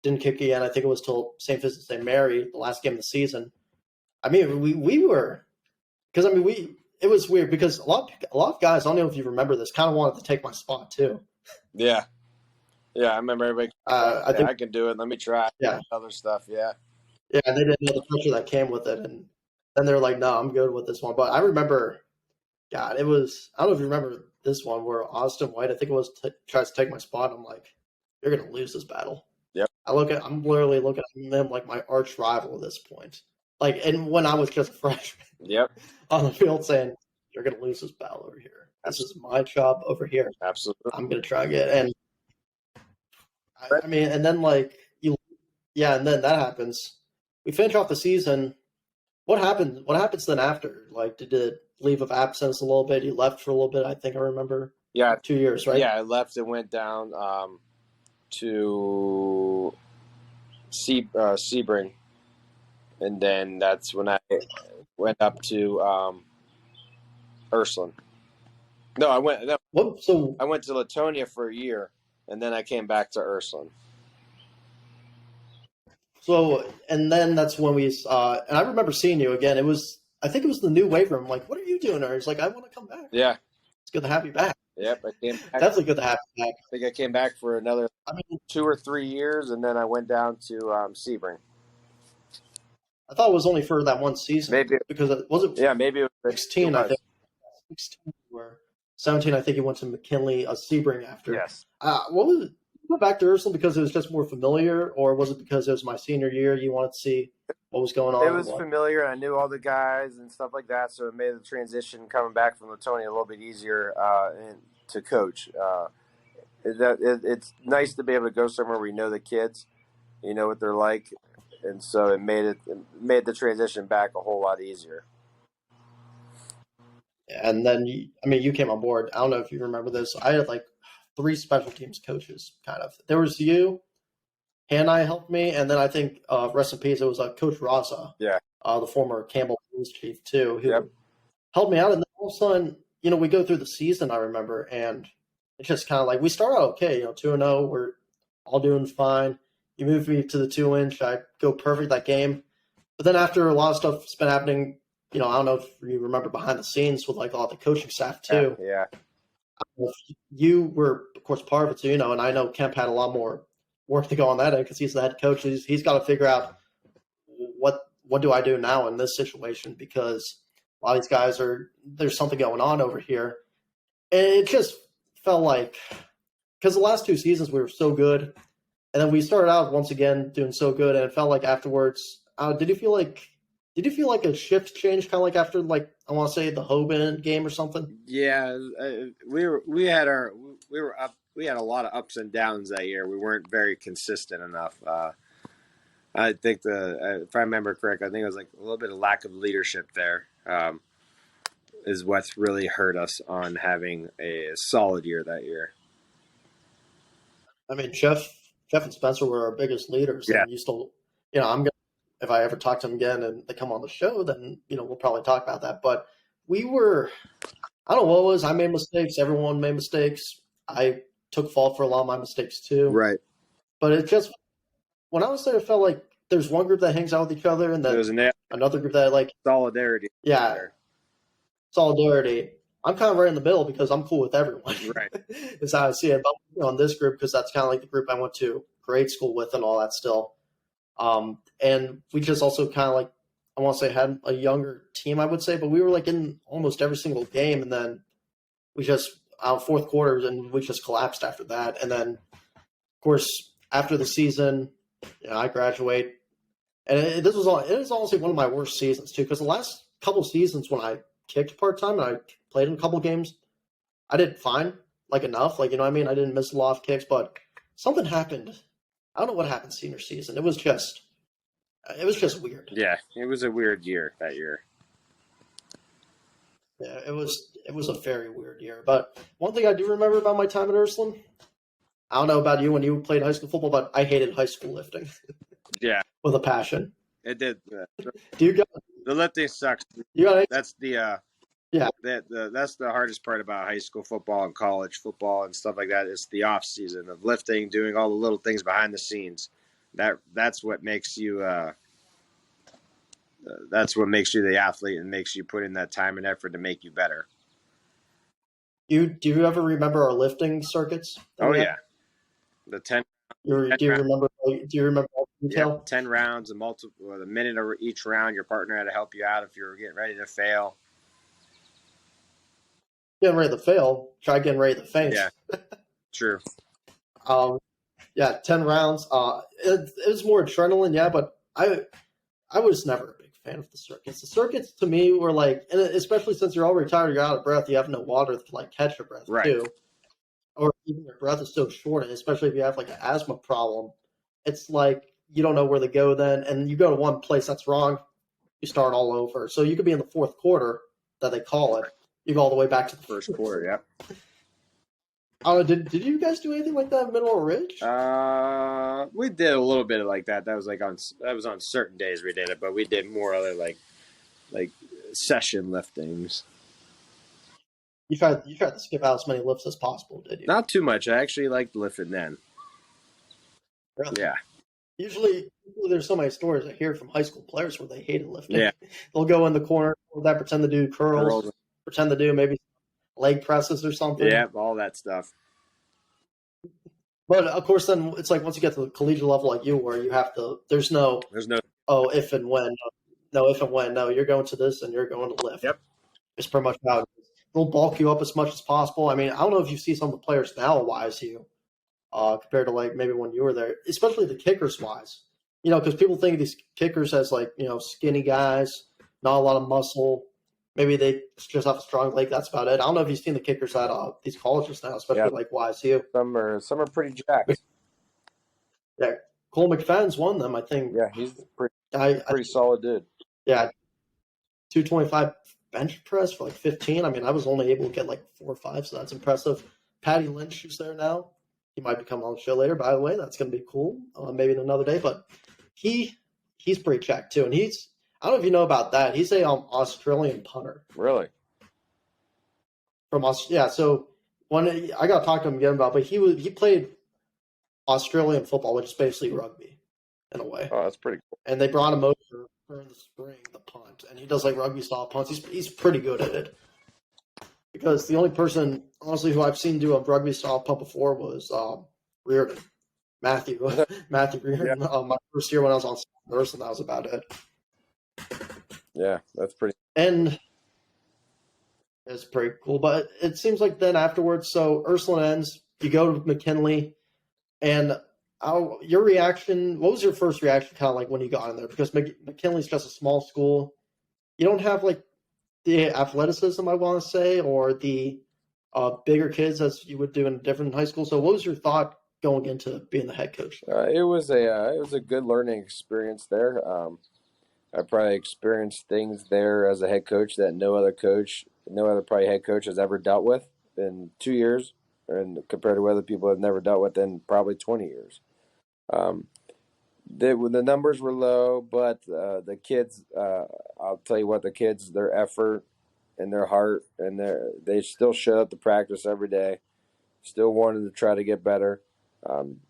didn't kick again. I think it was till St. Vincent St. Mary, the last game of the season. I mean, we were because it was weird because a lot of guys, I don't know if you remember this, kind of wanted to take my spot too. Yeah. Yeah, I remember everybody. I think I can do it. Let me try. Yeah. Other stuff. Yeah. Yeah, they didn't know the pressure that came with it, and then they're like, "No, I'm good with this one." But I remember, God, it was. I don't know if you remember this one where Austin White, I think it was, tries to take my spot. I'm like, "You're gonna lose this battle." Yep. I'm literally looking at him like my arch rival at this point. And when I was just a freshman. Yep. On the field saying, "You're gonna lose this battle over here. This is my job over here. Absolutely. I'm gonna try to get." And I mean, and then and then that happens. We finish off the season. What happened? What happens then after? Did it leave of absence a little bit? You left for a little bit. I think I remember. Yeah, 2 years, right? Yeah, I left and went down to Sebring, and then that's when I went up to Ursuline. No, I went. No, I went to Latonia for a year, and then I came back to Ursuline. So, and then that's when we, and I remember seeing you again. I think it was the new weight room. I'm like, "What are you doing there?" He's like, "I want to come back." Yeah. It's good to have you back. Yep, I came back. Definitely good to have you back. I think I came back for another 2 or 3 years, and then I went down to Sebring. I thought it was only for that one season. Maybe because it wasn't. Yeah, maybe it was 16. I think 16 where 17. I think he went to McKinley, Sebring after. Yes. What was it? You went back to Ursuline because it was just more familiar, or was it because it was my senior year? You wanted to see what was going on? It was familiar, and I knew all the guys and stuff like that, so it made the transition coming back from Latonia a little bit easier to coach. It's nice to be able to go somewhere where you know the kids, you know what they're like, and so it made the transition back a whole lot easier. And then, you came on board. I don't know if you remember this. I had like 3 special teams coaches, kind of. There was you, and I helped me, and then I think, rest in peace, it was Coach Rasa, Yeah. The former Campbell Police chief, too, who Yep. helped me out. And then all of a sudden, we go through the season, I remember, and it's just kind of like we start out okay, 2-0, we're all doing fine. You move me to the 2-inch, I go perfect that game. But then after a lot of stuff's been happening, I don't know if you remember behind the scenes with like all the coaching staff too. Yeah. You were, of course, part of it too, and I know Kemp had a lot more work to go on that end because he's the head coach. He's got to figure out what do I do now in this situation, because a lot of these guys there's something going on over here. And it just felt like, because the last 2 seasons we were so good, and then we started out once again doing so good, and it felt like afterwards, did you feel like a shift changed, kind of like after, like, I want to say the Hoban game or something? Yeah, we had a lot of ups and downs that year. We weren't very consistent enough. I think if I remember correct, I think it was like a little bit of lack of leadership there is what's really hurt us on having a solid year that year. I mean, Jeff and Spencer were our biggest leaders. Yeah. And you still, I'm gonna, if I ever talk to them again and they come on the show, then we'll probably talk about that. But we were, I don't know what it was. I made mistakes. Everyone made mistakes. I took fault for a lot of my mistakes too. Right. But it just, when I was there, it felt like there's one group that hangs out with each other, and then another group that like solidarity. Yeah, solidarity. I'm kind of right in the middle because I'm cool with everyone. Right. Is how I see it. But on this group, because that's kind of like the group I went to grade school with and all that still. And we just also kind of like, I want to say, had a younger team, I would say, but we were like in almost every single game, and then we just fourth quarters, and we just collapsed after that. And then, of course, after the season, I graduate, and it is honestly one of my worst seasons too, because the last couple seasons when I kicked part time and I played in a couple games, I did fine, like enough, like, I didn't miss a lot of kicks, but something happened. I don't know what happened senior season. It was just weird. Yeah, it was a weird year that year. Yeah, it was a very weird year. But one thing I do remember about my time at Ursuline, I don't know about you when you played high school football, but I hated high school lifting. Yeah, with a passion. It did. The lifting sucks. That's the yeah. That's the hardest part about high school football and college football and stuff like that. It's the off season of lifting, doing all the little things behind the scenes. That's what makes you. That's what makes you the athlete and makes you put in that time and effort to make you better. Do you ever remember our lifting circuits? Oh yeah, the 10. Do you remember all the detail? Yep, 10 rounds, a minute over each round. Your partner had to help you out if you were getting ready to fail. Getting ready to fail. Try getting ready to faint. Yeah, true. 10 rounds. It was more adrenaline, yeah, but I was never a big fan of the circuits. The circuits to me were like, and especially since you're all retired, you're out of breath, you have no water to like catch your breath too. Or even your breath is so short, and especially if you have like an asthma problem, it's like you don't know where to go then, and you go to one place that's wrong, you start all over. So you could be in the fourth quarter that they call it. You go all the way back to the first quarter. Yeah. Oh, did you guys do anything like that in Mineral Ridge? We did a little bit of like that. That was on certain days we did it, but we did more other like session liftings. You tried to skip out as many lifts as possible, did you? Not too much. I actually liked lifting then. Really? Yeah. Usually there's so many stories I hear from high school players where they hated lifting. Yeah. They'll go in the corner, pretend to do curls, pretend to do maybe leg presses or something. Yeah, all that stuff. But of course, then it's like once you get to the collegiate level like you, where you have to, there's no if and when, no, you're going to this and you're going to lift. Yep. It's pretty much how it is. They'll bulk you up as much as possible. I mean, I don't know if you see some of the players now wise you, compared to like maybe when you were there, especially the kickers wise. Because people think of these kickers as like, skinny guys, not a lot of muscle. Maybe they just have a strong leg. That's about it. I don't know if you've seen the kickers at these colleges now, especially like YSU. Some are pretty jacked. Yeah, Cole McFadden's one of them. I think. Yeah, he's I pretty solid dude. yeah, 225 bench press for like 15. I mean, I was only able to get like 4 or 5, so that's impressive. Patty Lynch, who's there now, he might become on the show later. By the way, that's going to be cool. Maybe in another day, but he's pretty jacked too, and I don't know if you know about that. He's a Australian punter. Really? From Australia. Yeah, so when I got to talk to him again about, but he played Australian football, which is basically rugby in a way. Oh, that's pretty cool. And they brought him over in the spring, the punt, and he does like rugby style punts. He's pretty good at it. Because the only person, honestly, who I've seen do a rugby style punt before was Reardon, Matthew Reardon. Yeah. My first year when I was on nurse, and that was about it. Yeah, that's pretty. And it's pretty cool. But it seems like then afterwards, so Ursuline ends, you go to McKinley, and your reaction, what was your first reaction kind of like when you got in there? Because McKinley's just a small school. You don't have like the athleticism, I want to say, or the bigger kids as you would do in a different high school. So what was your thought going into being the head coach? It was a good learning experience there. I probably experienced things there as a head coach that no other probably head coach has ever dealt with in 2 years, and compared to other people have never dealt with in probably 20 years. The numbers were low, but the kids, I'll tell you what, the kids, their effort and their heart, and they still showed up to practice every day, still wanted to try to get better,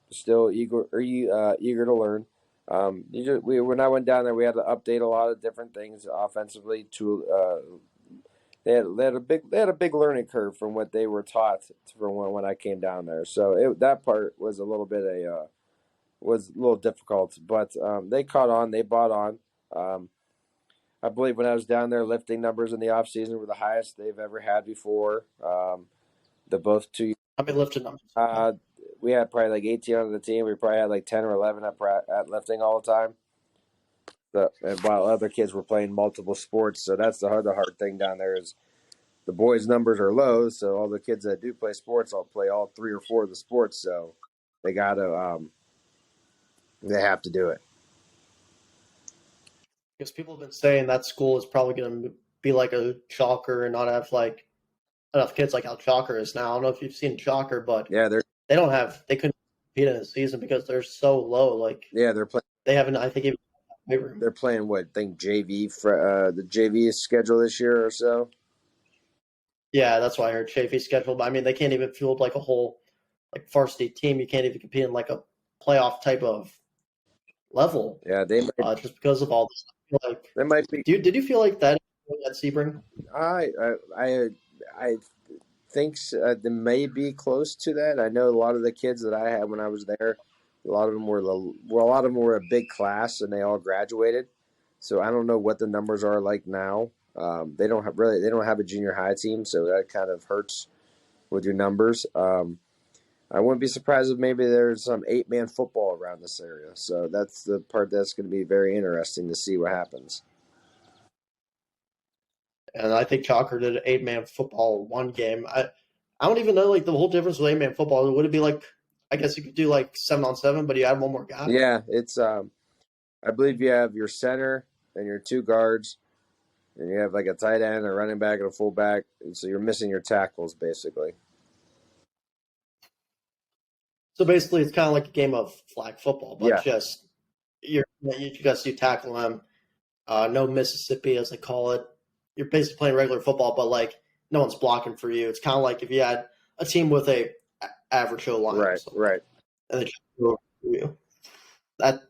still eager to learn. When I went down there, we had to update a lot of different things offensively. They had a big learning curve from what they were taught from when I came down there. So that part was a little bit was a little difficult, but they caught on. They bought on. I believe when I was down there, lifting numbers in the off season were the highest they've ever had before. The both 2 years. How many lifting numbers? We had probably like 18 on the team. We probably had like 10 or 11 at lifting all the time. And while other kids were playing multiple sports, so that's the hard thing down there is the boys' numbers are low. So all the kids that do play sports, all play all 3 or 4 of the sports. So they they have to do it. Because people have been saying that school is probably going to be like a Chalker and not have like enough kids like how Chalker is now. I don't know if you've seen Chalker, but yeah, they couldn't compete in the season because they're so low. Like they're playing. They haven't, I think, even they're playing what? I think JV for the JV schedule this year or so. Yeah, that's why I heard JV schedule. But I mean, they can't even field like a whole like varsity team. You can't even compete in like a playoff type of level. Yeah, they might, just because of all this. Like they might be. Did you feel like that at Sebring? I think they may be close to that. I know a lot of the kids that I had when I was there. A lot of them were a big class, and they all graduated. So I don't know what the numbers are like now. They don't have a junior high team, so that kind of hurts with your numbers. I wouldn't be surprised if maybe there's some 8-man football around this area. So that's the part that's going to be very interesting to see what happens. And I think Chalker did an 8-man football one game. I don't even know like the whole difference with 8-man football. Would it be like, I guess you could do like 7-on-7, but you add one more guy? Yeah, it's I believe you have your center and your 2 guards, and you have like a tight end, a running back, and a fullback. And so you're missing your tackles basically. So basically, it's kind of like a game of flag football, but Yeah. just you tackle them. No Mississippi, as they call it. You're basically playing regular football, but like no one's blocking for you. It's kind of like if you had a team with a average O line, Right. and they just go over you. That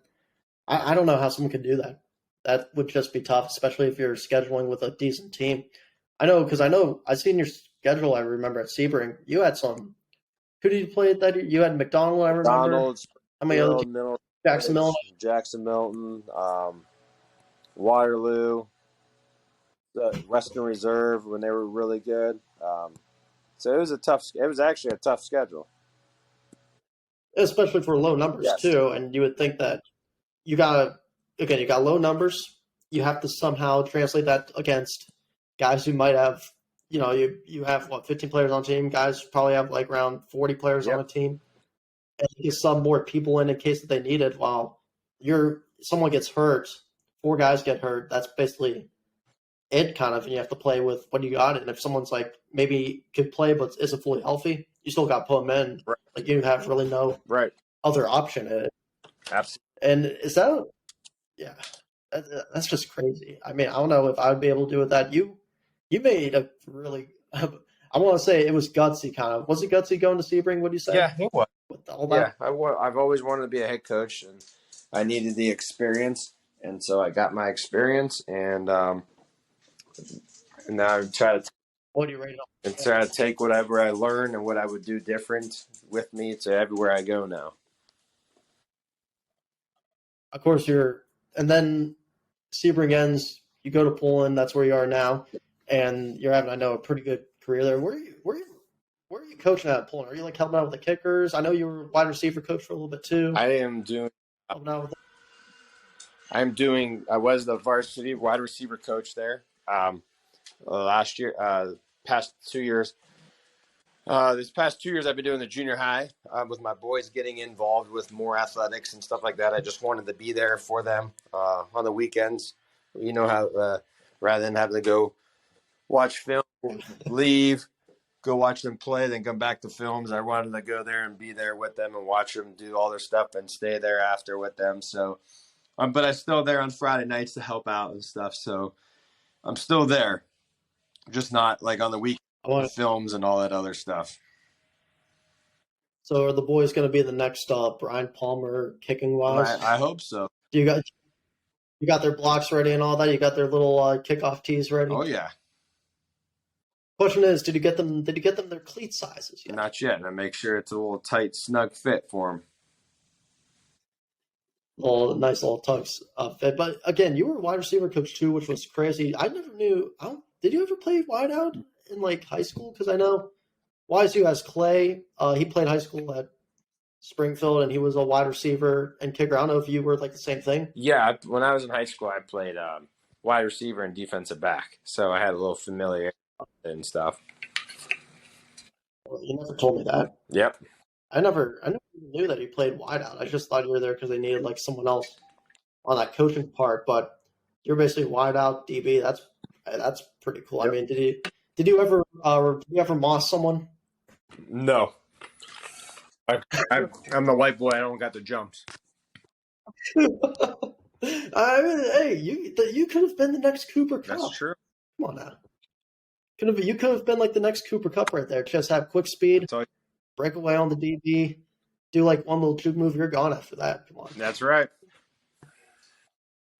I don't know how someone could do that. That would just be tough, especially if you're scheduling with a decent team. I seen your schedule. I remember at Sebring, you had some. Who did you play at that year? You had McDonald, I remember. McDonald's, How many other teams? Jackson Milton, Waterloo, the Western Reserve when they were really good. So it was actually a tough schedule. Especially for low numbers too. And you would think that you got low numbers. You have to somehow translate that against guys who might have, you have 15 players on a team. Guys probably have like around 40 players on a team. and you can sub more people in case that they need it. While someone gets hurt, 4 guys get hurt. That's basically it, kind of. And you have to play with what you got. And if someone's like maybe could play but isn't fully healthy, you still got to put them in. Right. Like you have really no Right. other option. Absolutely. And is that, yeah, that's just crazy. I mean, I don't know if I would be able to do with that. You made a really, I want to say it was gutsy kind of. Was it gutsy going to Sebring? What do you say? Yeah, it was. With all that? Yeah, I've always wanted to be a head coach, and I needed the experience, and so I got my experience, and now I What do you rate it on? try to take whatever I learned and what I would do different with me to everywhere I go now. Of course, and then Sebring ends. You go to Poland. That's where you are now, and you're having, I know, a pretty good career there. Where are you coaching at Poland? Are you like helping out with the kickers? I know you were wide receiver coach for a little bit too. I was the varsity wide receiver coach there last year, past 2 years. This past 2 years, I've been doing the junior high with my boys, getting involved with more athletics and stuff like that. I just wanted to be there for them on the weekends. You know how rather than having to go watch film, leave, go watch them play, then come back to films, I wanted to go there and be there with them and watch them do all their stuff and stay there after with them. So, but I'm still there on Friday nights to help out and stuff. So I'm still there, just not like on the weekend. Films and all that other stuff. So are the boys going to be the next Brian Palmer kicking wise? I hope so. You got their blocks ready and all that? You got their little kickoff tees ready? Oh yeah. Question is, did you get them their cleat sizes yet? Not yet. And I make sure it's a little tight, snug fit for them. Nice little tucks fit. But again, you were a wide receiver coach too, which was crazy. I never knew. Did you ever play wide out in like high school? Because I know YSU has Clay. He played high school at Springfield, and he was a wide receiver and kicker. I don't know if you were like the same thing. Yeah, when I was in high school, I played wide receiver and defensive back, so I had a little familiarity and stuff. Well, you never told me that. Yep. I never knew that he played wide out. I just thought you were there because they needed like someone else on that coaching part. But you're basically wide out DB. That's pretty cool. Yep. I mean, did you ever moss someone? No. I'm the white boy. I don't got the jumps. I mean, hey, you could have been the next Cooper Cup. That's true. Come on now. You could have been like the next Cooper Cup right there. Just have quick speed, break away on the DB, do like one little juke move. You're gone after that. Come on. That's right.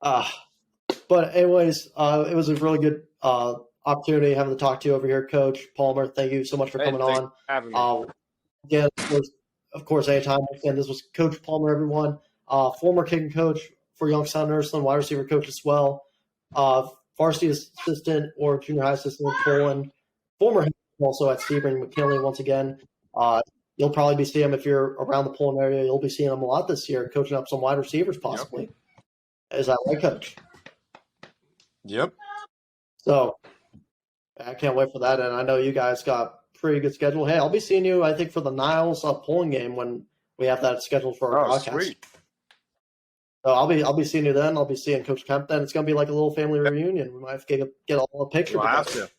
But anyways, it was a really good opportunity having to talk to you over here, Coach Palmer. Thank you so much for coming on. For having me. Again, of course, anytime. Again, this was Coach Palmer, everyone. Former kicking coach for Youngstown Ursuline, wide receiver coach as well. Varsity assistant or junior high assistant in Poland. Former head coach also at Sebring McKinley once again. You'll probably be seeing him if you're around the Poland area. You'll be seeing him a lot this year, coaching up some wide receivers possibly. Yep. Is that right, Coach? Yep. So I can't wait for that, and I know you guys got pretty good schedule. Hey, I'll be seeing you, I think, for the Niles Poland game when we have that scheduled for our broadcast. Sweet. So I'll be seeing you then. I'll be seeing Coach Kemp then. It's going to be like a little family reunion. We might have to get all a picture. We'll have to.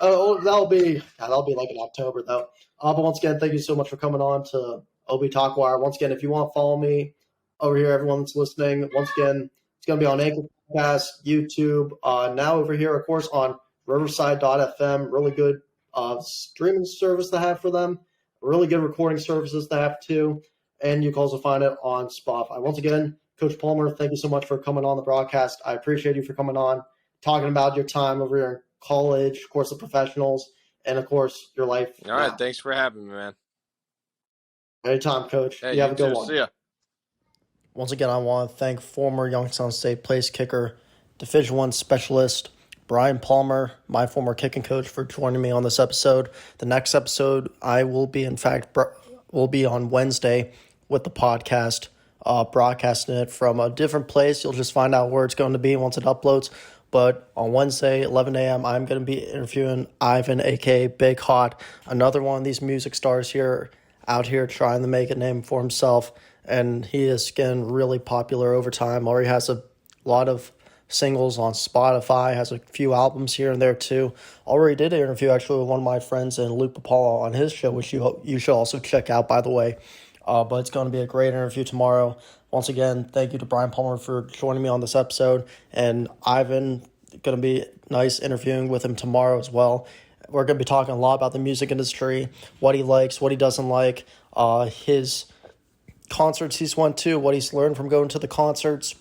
That'll be like in October though. But once again, thank you so much for coming on to OB Talkwire. Once again, if you want to follow me over here, everyone that's listening, once again, it's going to be on Anchor Podcast, YouTube, now over here, of course, on Riverside.fm. Really good streaming service to have for them. Really good recording services to have too. And you can also find it on Spotify. Once again, Coach Palmer, thank you so much for coming on the broadcast. I appreciate you for coming on, talking about your time over here in college, of course, the professionals, and, of course, your life. All right. Thanks for having me, man. Anytime, Coach. Hey, you have a good one. See ya. Once again, I want to thank former Youngstown State place kicker, Division I specialist, Brian Palmer, my former kicking coach, for joining me on this episode. The next episode, I will be, will be on Wednesday with the podcast, broadcasting it from a different place. You'll just find out where it's going to be once it uploads. But on Wednesday, 11 a.m., I'm going to be interviewing Ivan, a.k.a. Big Hot, another one of these music stars here out here trying to make a name for himself, and he is getting really popular over time. Already has a lot of singles on Spotify, has a few albums here and there too. Already did an interview actually with one of my friends and Luke Papala on his show, which you should also check out, by the way. But it's going to be a great interview tomorrow. Once again, thank you to Brian Palmer for joining me on this episode, and Ivan, going to be nice interviewing with him tomorrow as well. We're going to be talking a lot about the music industry, what he likes, what he doesn't like, his concerts he's went to, what he's learned from going to the concerts,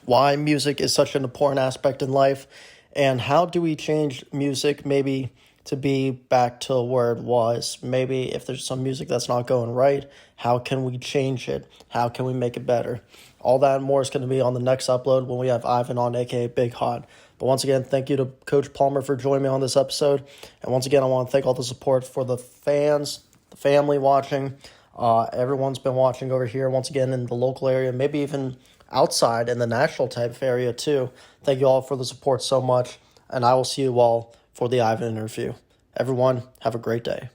why music is such an important aspect in life, and how do we change music maybe to be back to where it was. Maybe if there's some music that's not going right, how can we change it? How can we make it better? All that and more is going to be on the next upload when we have Ivan on, aka Big Hot. But once again, thank you to Coach Palmer for joining me on this episode. And once again, I want to thank all the support for the fans, the family watching. Everyone's been watching over here, once again, in the local area, maybe even outside in the national type of area too. Thank you all for the support so much, and I will see you all for the Ivan interview. Everyone, have a great day.